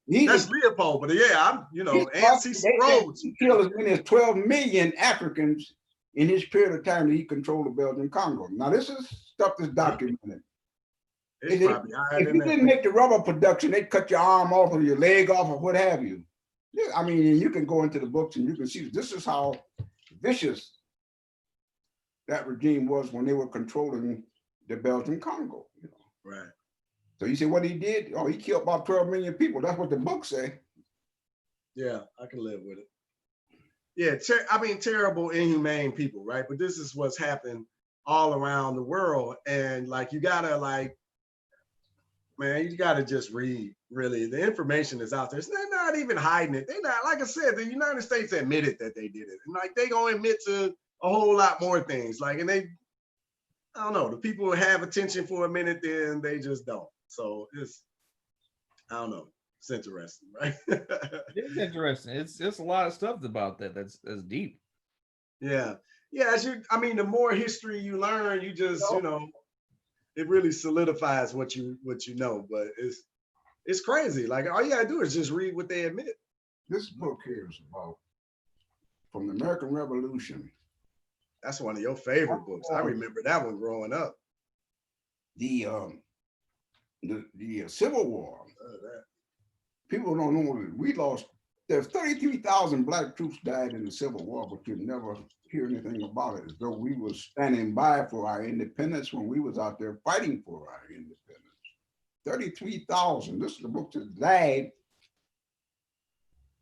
E: That's Leopold, but yeah, and Cecil Rhodes.
A: He killed as many as 12 million Africans in his period of time that he controlled the Belgian Congo. Now, this is stuff that's documented. If you didn't make the rubber production, they'd cut your arm off or your leg off or what have you. I mean, you can go into the books and you can see this is how vicious that regime was when they were controlling the Belgian Congo.
E: Right.
A: So you say what he did? Oh, he killed about 12 million people. That's what the books say.
E: Yeah, I can live with it. Yeah, I mean, terrible, inhumane people, right? But this is what's happened all around the world. And like, you gotta just read, really. The information is out there. They're not even hiding it. They're not, like I said, the United States admitted that they did it. And like, they gonna admit to a whole lot more things. Like, and I don't know, the people have attention for a minute, then they just don't. So I don't know. It's interesting, right?
B: It's interesting. It's a lot of stuff about that that's deep.
E: Yeah. The more history you learn, you just, it really solidifies what you know. But it's crazy. Like, all you gotta do is just read what they admit.
A: This book here is about from the American Revolution.
E: That's one of your favorite books. I remember that one growing up.
A: The Civil War. People don't know we lost. There's 33,000 Black troops died in the Civil War, but you never hear anything about it. As though we were standing by for our independence when we was out there fighting for our independence. 33,000. This is the book that died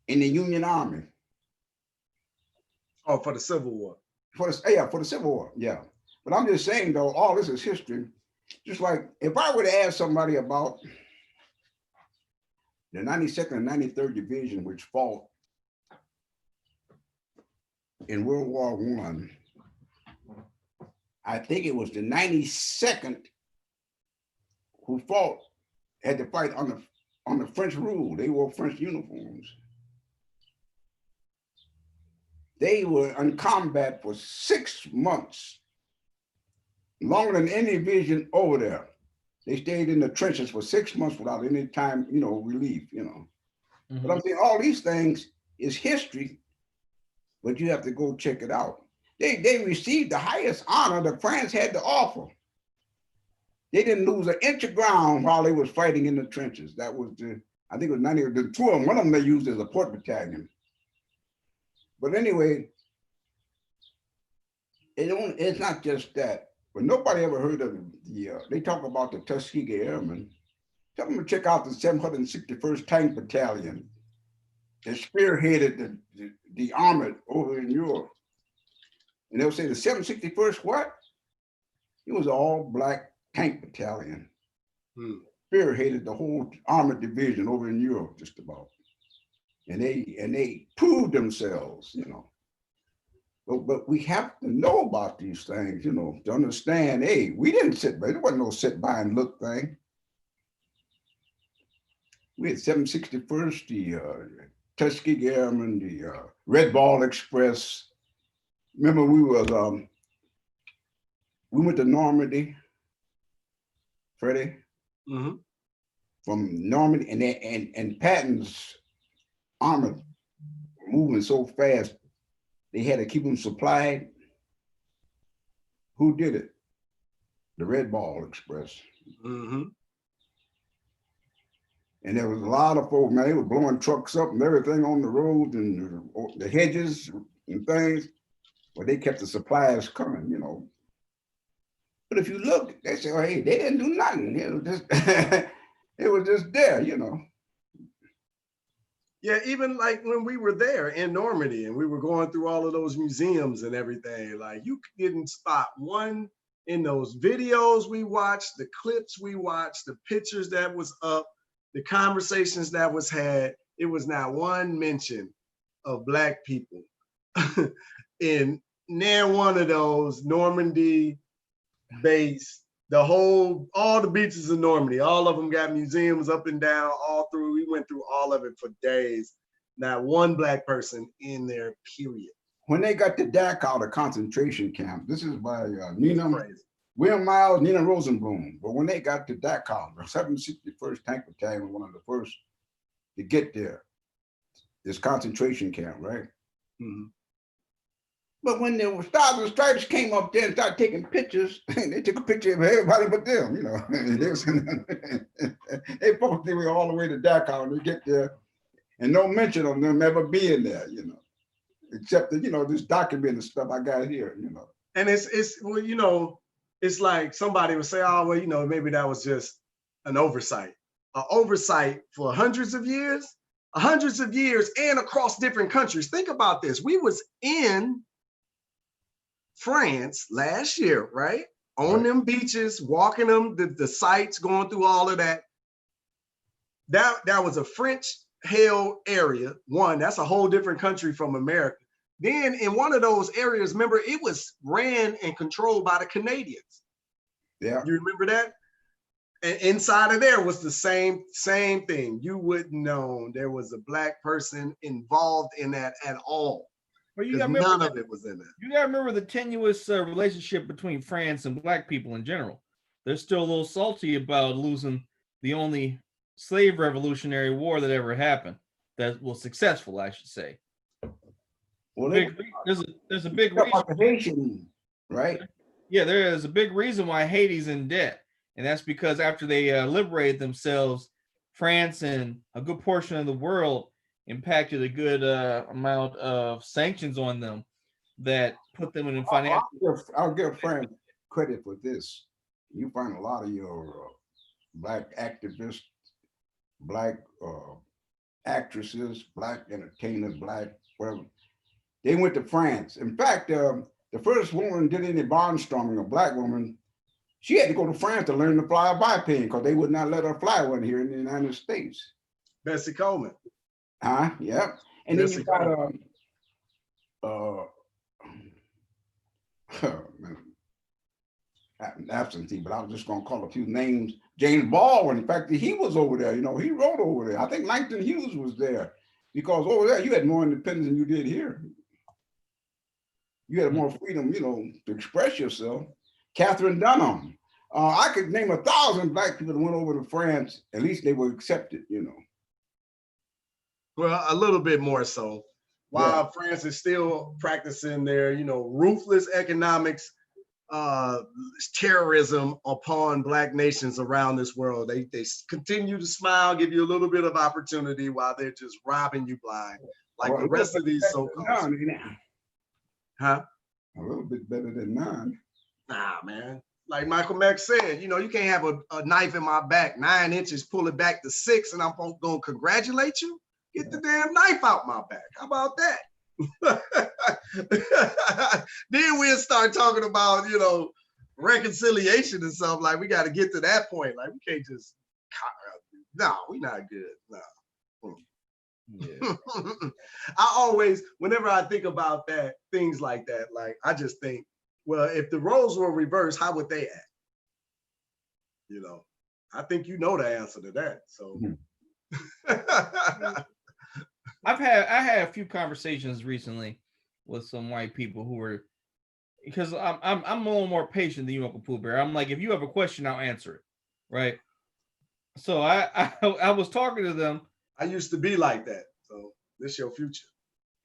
A: in the Union Army.
E: Oh, for the Civil War.
A: For the Civil War, yeah. But I'm just saying, though, all this is history. Just like if I were to ask somebody about the 92nd and 93rd Division, which fought in World War I think it was the 92nd who had to fight on the French rule. They wore French uniforms. They were in combat for 6 months, longer than any division over there. They stayed in the trenches for 6 months without any time, relief, Mm-hmm. But I'm saying all these things is history, but you have to go check it out. They received the highest honor that France had to offer. They didn't lose an inch of ground while they was fighting in the trenches. That was I think it was 90, the two of them, one of them they used as a port battalion. But anyway, it's not just that. But nobody ever heard of they talk about the Tuskegee Airmen. Tell them to check out the 761st Tank Battalion that spearheaded the army over in Europe. And they'll say the 761st what? It was an all-black tank battalion. Spearheaded the whole armored division over in Europe, just about. And they proved themselves, But we have to know about these things, you know, to understand, hey, we didn't sit by, there wasn't no sit by and look thing. We had 761st, the Tuskegee Airmen, the Red Ball Express. Remember we went to Normandy, Freddie,
E: Mm-hmm.
A: from Normandy, and Patton's armor moving so fast, they had to keep them supplied. Who did it? The Red Ball Express.
E: Mm-hmm.
A: And there was a lot of folks, man, they were blowing trucks up and everything on the road and the hedges and things, but they kept the supplies coming, you know. But if you look, they say, oh, hey, they didn't do nothing. It was just, it was just there, you know.
E: Yeah, even like when we were there in Normandy and we were going through all of those museums and everything, like you didn't spot one in those videos we watched, the clips we watched, the pictures that was up, the conversations that was had. It was not one mention of Black people in near one of those Normandy base. All the beaches in Normandy, all of them got museums up and down, all through. We went through all of it for days. Not one Black person in there, period.
A: When they got to Dachau, the concentration camp, this is by
E: Crazy.
A: William Miles, Nina Rosenblum. But when they got to Dachau, the 761st Tank Battalion was one of the first to get there. This concentration camp, right?
E: Mm-hmm.
A: But when the Stars and Stripes came up there and started taking pictures, they took a picture of everybody but them, you know. They thought they were all the way to Dachau and they get there, and no mention of them ever being there, you know, except that, you know, this documented stuff I got here, you know.
E: And it's well, you know, it's like somebody would say, oh, well, you know, maybe that was just an oversight. An oversight for hundreds of years and across different countries. Think about this. We was in France last year, right? On them beaches, walking them, the sites, going through all of that. That was a French held area. One, that's a whole different country from America. Then in one of those areas, remember, it was ran and controlled by the Canadians.
A: Yeah.
E: You remember that? And inside of there was the same thing. You wouldn't know there was a Black person involved in that at all.
B: Well, you got
E: none of it was in it.
B: You got to remember the tenuous relationship between France and Black people in general. They're still a little salty about losing the only slave revolutionary war that ever happened that was successful, I should say.
A: Well,
B: there's a big reason,
A: Haitian, right?
B: Yeah, there is a big reason why Haiti's in debt, and that's because after they liberated themselves, France and a good portion of the world impacted a good amount of sanctions on them that put them in financial.
A: I'll give France credit for this. You find a lot of your Black activists, Black actresses, Black entertainers, Black whatever. They went to France. In fact, the first woman did any barnstorming, a Black woman, she had to go to France to learn to fly a biplane because they would not let her fly one here in the United States.
E: Bessie Coleman.
A: Yeah. And then you got absentee, but I was just gonna call a few names. James Baldwin, in fact, he was over there, you know, he wrote over there. I think Langston Hughes was there because over there you had more independence than you did here. You had more freedom, you know, to express yourself. Catherine Dunham. I could name 1,000 Black people that went over to France. At least they were accepted, you know.
E: Well, a little bit more so. While France is still practicing their, you know, ruthless economics, terrorism upon Black nations around this world. They continue to smile, give you a little bit of opportunity while they're just robbing you blind. Like the rest of these so-called. Huh?
A: A little bit better than none.
E: Nah, man. Like Michael Mack said, you know, you can't have a knife in my back, 9 inches, pull it back to 6, and I'm gonna congratulate you. Get the damn knife out my back. How about that? Then we'll start talking about, you know, reconciliation and stuff. Like we got to get to that point. Like we can't just, no, we're not good. No.
B: Yeah.
E: I always, whenever I think about that, things like that, like I just think, well, if the roles were reversed, how would they act? You know, I think you know the answer to that. So
B: I had a few conversations recently with some white people who were, because I'm a little more patient than you, Uncle Pooh Bear. I'm like, if you have a question, I'll answer it, right? So I was talking to them.
E: I used to be like that. So this your future.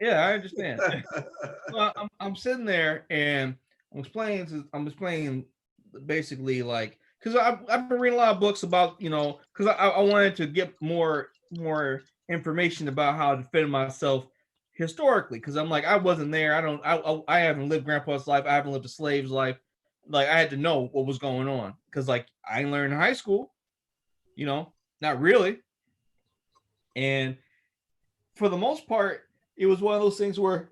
B: Yeah, I understand. So I'm sitting there and I'm explaining basically like, because I've been reading a lot of books about, because I wanted to get more information about how to defend myself historically, because I'm like, I wasn't there. I haven't lived grandpa's life. I haven't lived a slave's life. Like, I had to know what was going on, because like I learned in high school, not really. And for the most part, it was one of those things where,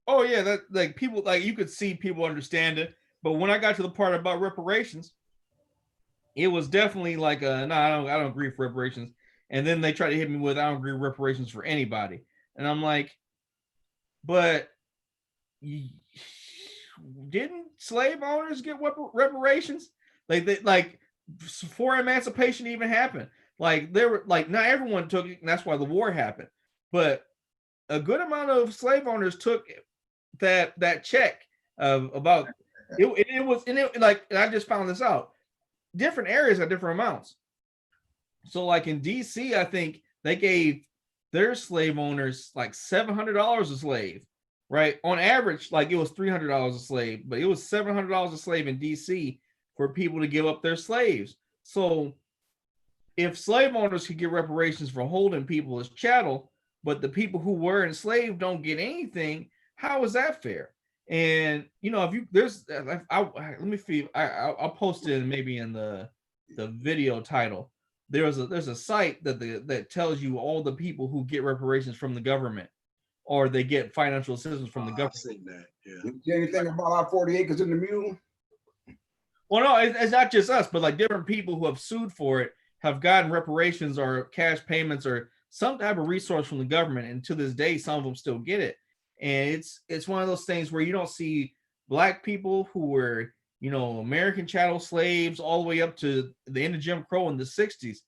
B: oh yeah, that like people, like you could see people understand it. But when I got to the part about reparations, it was definitely like no, I don't agree for reparations. And then they try to hit me with, I don't agree with reparations for anybody. And I'm like, but didn't slave owners get reparations? Like before emancipation even happened. Like there were, like, not everyone took it, and that's why the war happened. But a good amount of slave owners took that check of about it was, and I just found this out. Different areas have different amounts. So like in DC, I think they gave their slave owners like $700 a slave, right? On average, like it was $300 a slave, but it was $700 a slave in DC for people to give up their slaves. So if slave owners could get reparations for holding people as chattel, but the people who were enslaved don't get anything, how is that fair? And if you let me see, I'll post it maybe in the video title. There's a site that tells you all the people who get reparations from the government, or they get financial assistance from the government.
E: I've seen that. Yeah.
A: You see anything about our 40 acres in the mule?
B: Well, no, it's not just us, but like different people who have sued for it have gotten reparations or cash payments or some type of resource from the government, and to this day, some of them still get it. And it's one of those things where you don't see Black people who were, American chattel slaves all the way up to the end of Jim Crow in the 60s.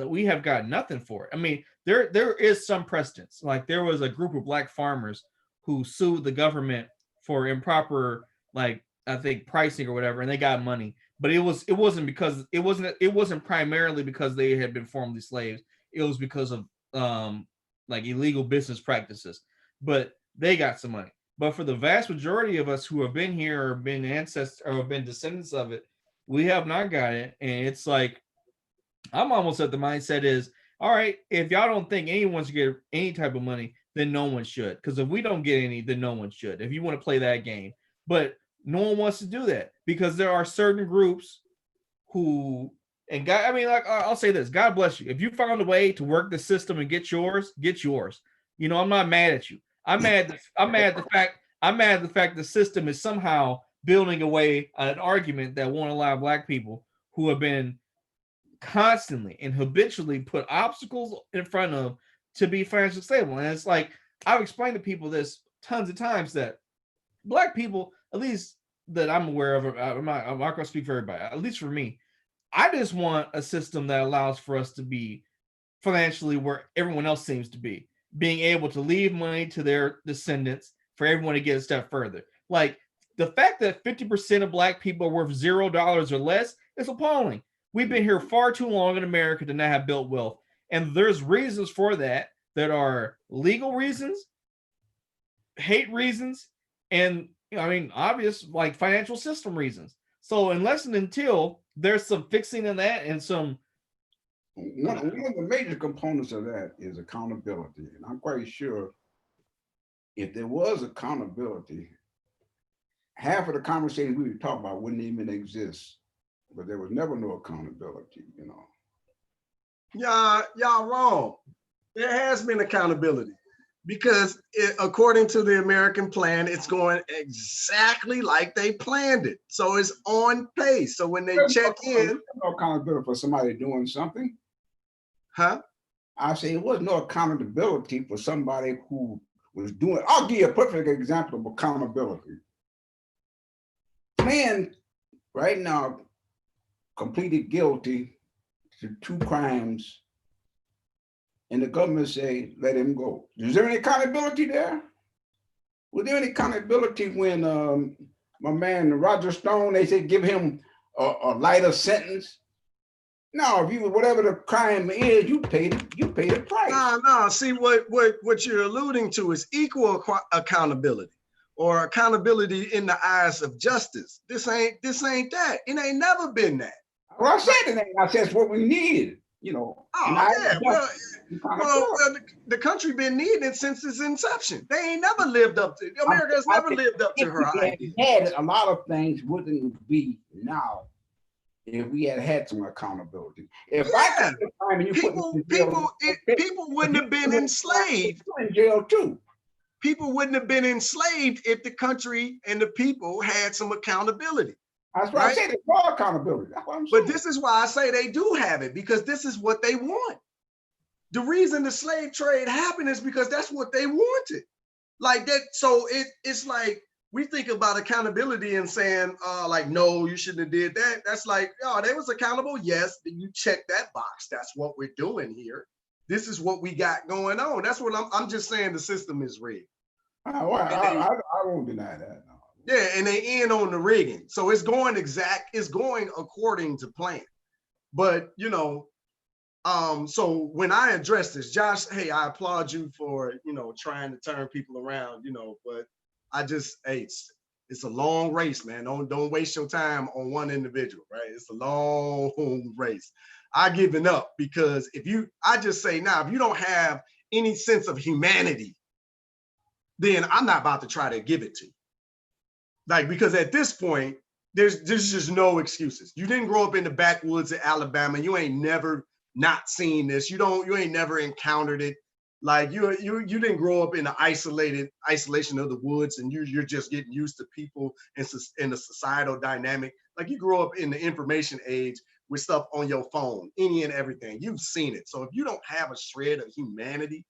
B: We have got nothing for it. I mean, there is some precedence. Like there was a group of Black farmers who sued the government for improper, like I think pricing or whatever, and they got money. But it wasn't primarily because they had been formerly slaves. It was because of like illegal business practices. But they got some money. But for the vast majority of us who have been here or been ancestors or been descendants of it, we have not got it. And it's like, I'm almost at the mindset is, all right, if y'all don't think anyone should get any type of money, then no one should. Because if we don't get any, then no one should. If you want to play that game. But no one wants to do that because there are certain groups who, and God, I mean, like I'll say this, God bless you. If you found a way to work the system and get yours, get yours. I'm not mad at you. I'm mad at the fact the system is somehow building away an argument that won't allow Black people who have been constantly and habitually put obstacles in front of to be financially stable. And it's like, I've explained to people this tons of times that Black people, at least that I'm aware of, I'm not going to speak for everybody, at least for me, I just want a system that allows for us to be financially where everyone else seems to be, being able to leave money to their descendants for everyone to get a step further. Like the fact that 50% of Black people are worth $0 or less is appalling. We've been here far too long in America to not have built wealth. And there's reasons for that are legal reasons, hate reasons, and obvious like financial system reasons. So unless and until there's some fixing in that and some
A: one of the major components of that is accountability. And I'm quite sure if there was accountability, half of the conversations we would talk about wouldn't even exist. But there was never no accountability,
E: Y'all wrong. There has been accountability because according to the American plan, it's going exactly like they planned it. So it's on pace. So when they check in.
A: No accountability for somebody doing something.
E: Huh?
A: I say it was no accountability for somebody who was doing. I'll give you a perfect example of accountability. Man, right now, completed guilty to 2 crimes, and the government say let him go. Is there any accountability there? Was there any accountability when my man Roger Stone, they said give him a lighter sentence? No, if you whatever the crime is, you pay the price.
E: No. See what you're alluding to is equal accountability or accountability in the eyes of justice. This ain't that. It ain't never been that.
A: Well, I said it ain't. I said it's what we needed. You know.
E: Oh yeah. Well, the country been needing it since its inception. They ain't never lived up to. America has never lived up to her ideas.
A: Had a lot of things wouldn't be now if we had some accountability. If I took the time and you
E: people wouldn't have been enslaved.
A: In jail too.
E: People wouldn't have been enslaved if the country and the people had some accountability.
A: That's why I said it's all accountability. That's what I'm saying.
E: But this is why I say they do have it, because this is what they want. The reason the slave trade happened is because that's what they wanted. Like that. So it's like we think about accountability and saying, like, no, you shouldn't have did that. That's like, oh, they was accountable. Yes, then you check that box. That's what we're doing here. This is what we got going on. That's what I'm just saying. The system is rigged.
A: I won't deny that. No.
E: Yeah, and they end on the rigging. So it's going according to plan. But you know, so when I address this, Josh, hey, I applaud you for, you know, trying to turn people around, you know, but I just, hey, it's a long race, man. Don't waste your time on one individual, right? It's a long race. I given up because I just say now, if you don't have any sense of humanity, then I'm not about to try to give it to you. Like, because at this point, there's just no excuses. You didn't grow up in the backwoods of Alabama. You ain't never not seen this. You ain't never encountered it. Like you didn't grow up in the isolation of the woods, and you're just getting used to people in the societal dynamic. Like you grew up in the information age with stuff on your phone, any and everything. You've seen it. So if you don't have a shred of humanity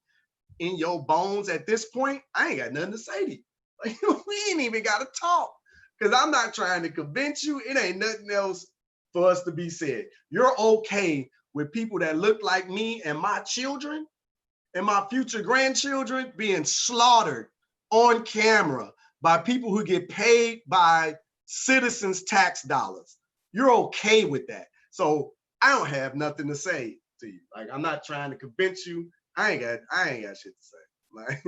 E: in your bones at this point, I ain't got nothing to say to you. Like, we ain't even got to talk, because I'm not trying to convince you. It ain't nothing else for us to be said. You're okay with people that look like me and my children and my future grandchildren being slaughtered on camera by people who get paid by citizens' tax dollars. You're okay with that. So I don't have nothing to say to you. Like, I'm not trying to convince you. I ain't got shit to say. Like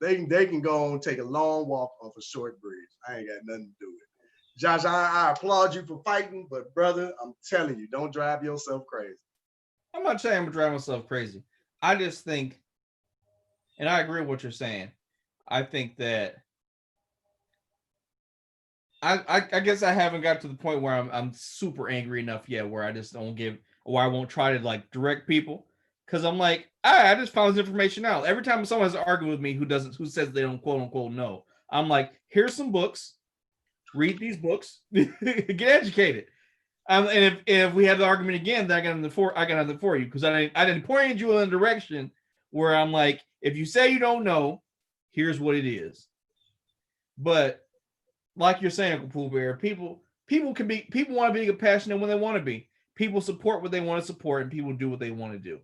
E: they can go on and take a long walk off a short bridge. I ain't got nothing to do with it. Josh, I applaud you for fighting, but brother, I'm telling you, don't drive yourself crazy.
B: I'm not saying I'm gonna drive myself crazy. I just think, and I agree with what you're saying. I think that I guess I haven't got to the point where I'm super angry enough yet where I just don't give, or I won't try to like direct people. Because I'm like, I just found this information out. Every time someone has to argue with me who says they don't quote unquote know, I'm like, here's some books, read these books, get educated. And if we had the argument again, then I got nothing for you, because I didn't point you in a direction where I'm like, if you say you don't know, here's what it is. But like you're saying, Uncle Pooh Bear, people want to be compassionate when they want to be. People support what they want to support, and people do what they want to do.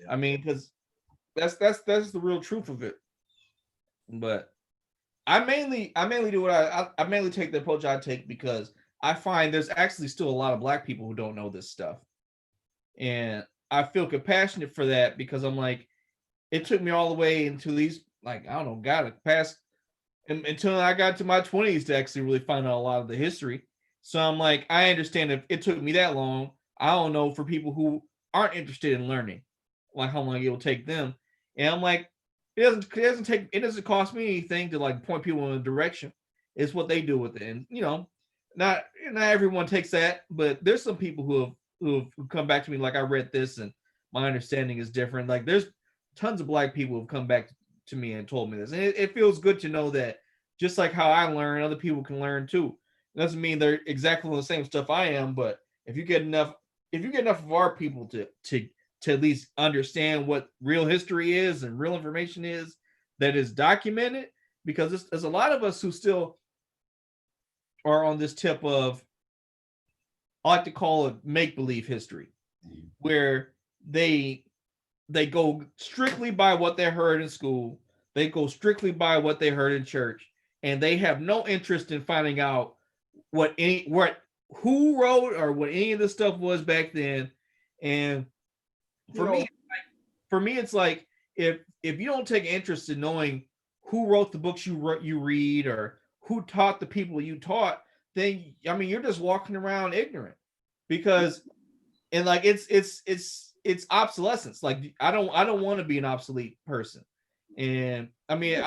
B: I mean, because that's the real truth of it. But I mainly do what I mainly take the approach I take, because I find there's actually still a lot of Black people who don't know this stuff, and I feel compassionate for that, because I'm like, it took me all the way into these, like, I don't know, past until I got to my 20s to actually really find out a lot of the history. So I'm like, I understand if it took me that long. I don't know for people who aren't interested in learning, like how long it will take them. And I'm like, it doesn't cost me anything to like point people in a direction. It's what they do with it. And you know, not everyone takes that, but there's some people who have come back to me like, I read this and my understanding is different. Like there's tons of Black people who've come back to me and told me this. And it feels good to know that just like how I learn, other people can learn too. It doesn't mean they're exactly the same stuff I am, but if you get enough of our people to to at least understand what real history is and real information is that is documented, because there's a lot of us who still are on this tip of, I like to call it make-believe history, where they go strictly by what they heard in school, they go strictly by what they heard in church, and they have no interest in finding out who wrote or what any of this stuff was back then. And for me, it's like, if you don't take interest in knowing who wrote the books you read, or who taught the people you taught, then I mean, you're just walking around ignorant, because and like it's obsolescence. Like I don't want to be an obsolete person. And I mean,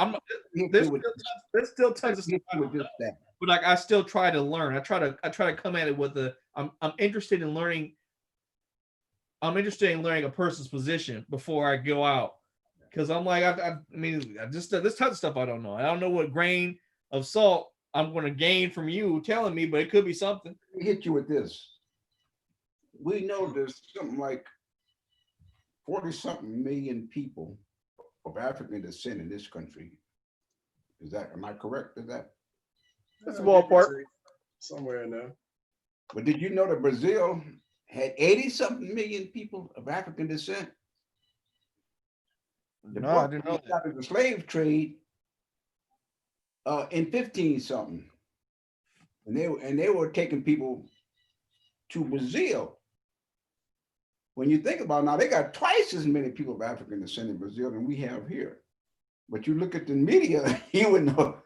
B: there's still tons of stuff I don't know, but like I still try to learn. I try to come at it with I'm interested in learning. I'm interested in learning a person's position before I go out, because I'm like, I mean, just this type of stuff I don't know. I don't know what grain of salt I'm going to gain from you telling me, but it could be something.
A: Let me hit you with this. We know there's something like 40-something million people of African descent in this country. Am I correct with that?
B: That's a ballpark.
E: Somewhere in there.
A: But did you know that Brazil had 80-something million people of African descent?
B: No, I didn't know that.
A: Started the slave trade in 15-something. And they were taking people to Brazil. When you think about it, now, they got twice as many people of African descent in Brazil than we have here. But you look at the media, you wouldn't know.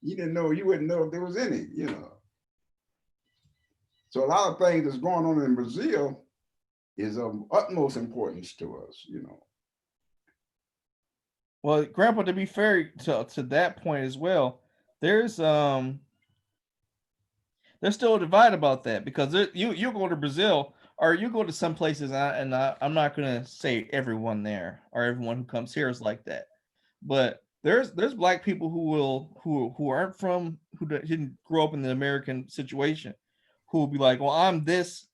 A: You wouldn't know if there was any, So a lot of things that's going on in Brazil is of utmost importance to us,
B: Well, Grandpa, to be fair to that point as well, there's still a divide about that, because you go to Brazil, or you go to some places, and I'm not going to say everyone there or everyone who comes here is like that, but there's Black people who aren't who didn't grow up in the American situation, who will be like, well, I'm this,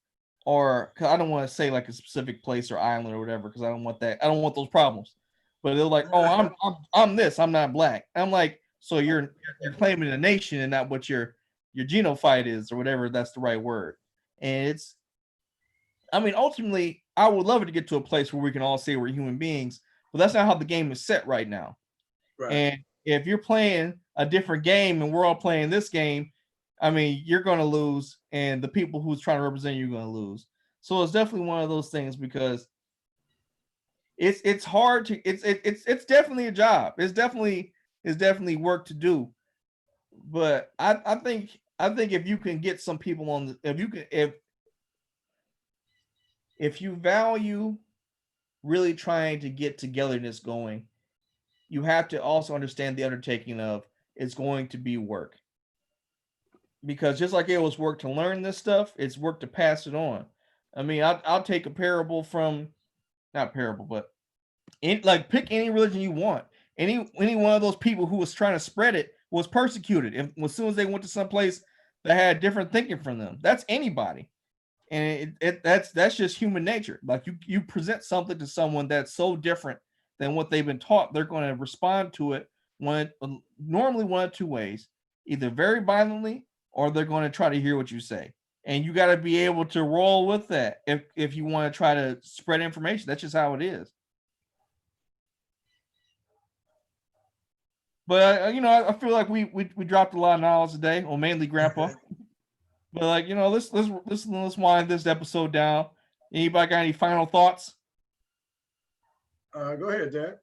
B: or, cause I don't want to say like a specific place or island or whatever, because I don't want that. I don't want those problems. But they're like, oh, I'm this. I'm not Black. I'm like, so you're claiming a nation and not what your genotype is, or whatever that's the right word. And ultimately, I would love it to get to a place where we can all say we're human beings, but that's not how the game is set right now. Right. And if you're playing a different game and we're all playing this game, you're going to lose, and the people who's trying to represent you are going to lose. So it's definitely one of those things, because it's hard to it's definitely a job. It's definitely work to do. But I think if you can get some people on if you value really trying to get togetherness going, you have to also understand the undertaking of it's going to be work. Because just like it was work to learn this stuff, it's work to pass it on. I'll take a parable from, not parable, but pick any religion you want. Any one of those people who was trying to spread it was persecuted. As soon as they went to some place that had different thinking from them, that's anybody. And that's just human nature. Like you present something to someone that's so different than what they've been taught, they're going to respond to it normally one of two ways: either very violently, or they're going to try to hear what you say. And you got to be able to roll with that if you want to try to spread information. That's just how it is. But I feel like we dropped a lot of knowledge today, or mainly Grandpa. But let's wind this episode down. Anybody got any final thoughts?
E: Go ahead, Jack.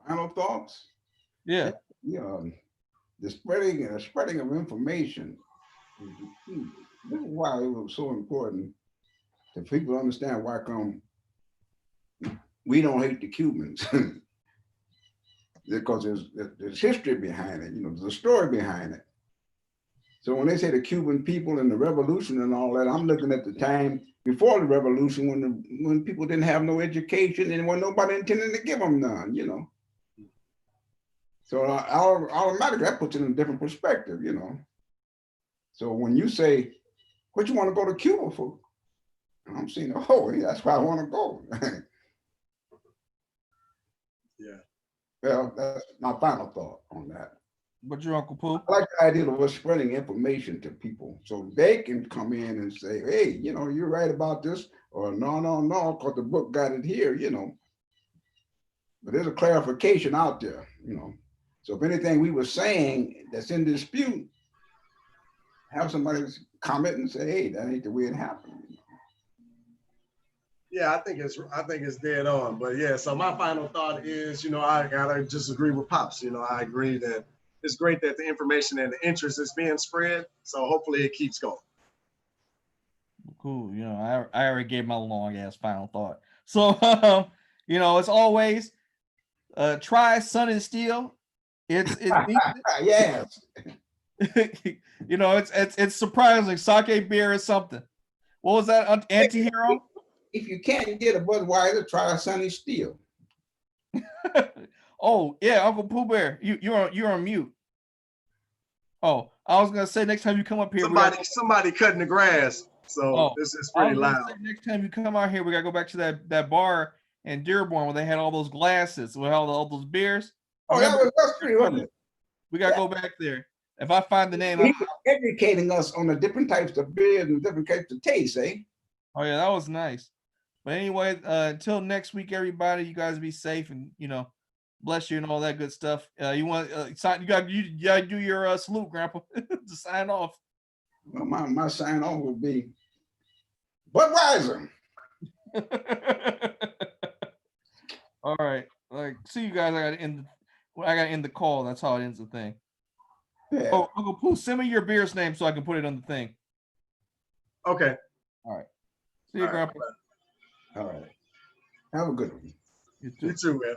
A: Final thoughts?
B: Yeah.
A: The spreading of information. This is why it was so important to people understand why we don't hate the Cubans. Because there's history behind it, there's a story behind it. So when they say the Cuban people and the revolution and all that, I'm looking at the time before the revolution, when people didn't have no education and when nobody intended to give them none, So automatically that puts it in a different perspective, So when you say, what you want to go to Cuba for? And I'm saying, oh, yeah, that's where I want to go.
E: Yeah.
A: Well, that's my final thought on that.
B: But your Uncle Pooh?
A: I like the idea of us spreading information to people so they can come in and say, hey, you're right about this, or no, because the book got it here, But there's a clarification out there, So if anything we were saying that's in dispute, have somebody comment and say, hey, that ain't the way it happened.
E: Yeah, I think it's dead on. But yeah, so my final thought is, I gotta just agree with Pops. I agree that it's great that the information and the interest is being spread. So hopefully it keeps going.
B: Cool. I already gave my long ass final thought. So as always, try Sun and Steel. It's
A: Yes.
B: it's surprising. Sake beer is something. What was that? Anti-hero?
A: If you can't get a Budweiser, try a Sunny Steel.
B: Oh yeah, Uncle Pooh Bear, you're on mute. Oh, I was gonna say next time you come up here,
E: somebody cutting the grass. So this is pretty loud.
B: Next time you come out here, we gotta go back to that bar in Dearborn where they had all those glasses with all those beers.
A: Oh,
B: Remember?
A: that was luxury, wasn't it?
B: We gotta go back there. If I find the name,
A: He was educating us on the different types of beers and different types of tastes, eh?
B: Oh yeah, that was nice. But anyway, until next week, everybody, you guys be safe and bless you and all that good stuff. You want sign? You gotta do your salute, Grandpa, to sign off.
A: Well, my sign off would be Budweiser.
B: All right, see you guys. I gotta end the call. That's how it ends the thing.
A: Yeah.
B: Oh, Uncle Pooh, send me your beer's name so I can put it on the thing.
E: Okay.
B: All right. See you, Grandpa.
A: All right. Have a good one.
B: You too.
E: You too, man.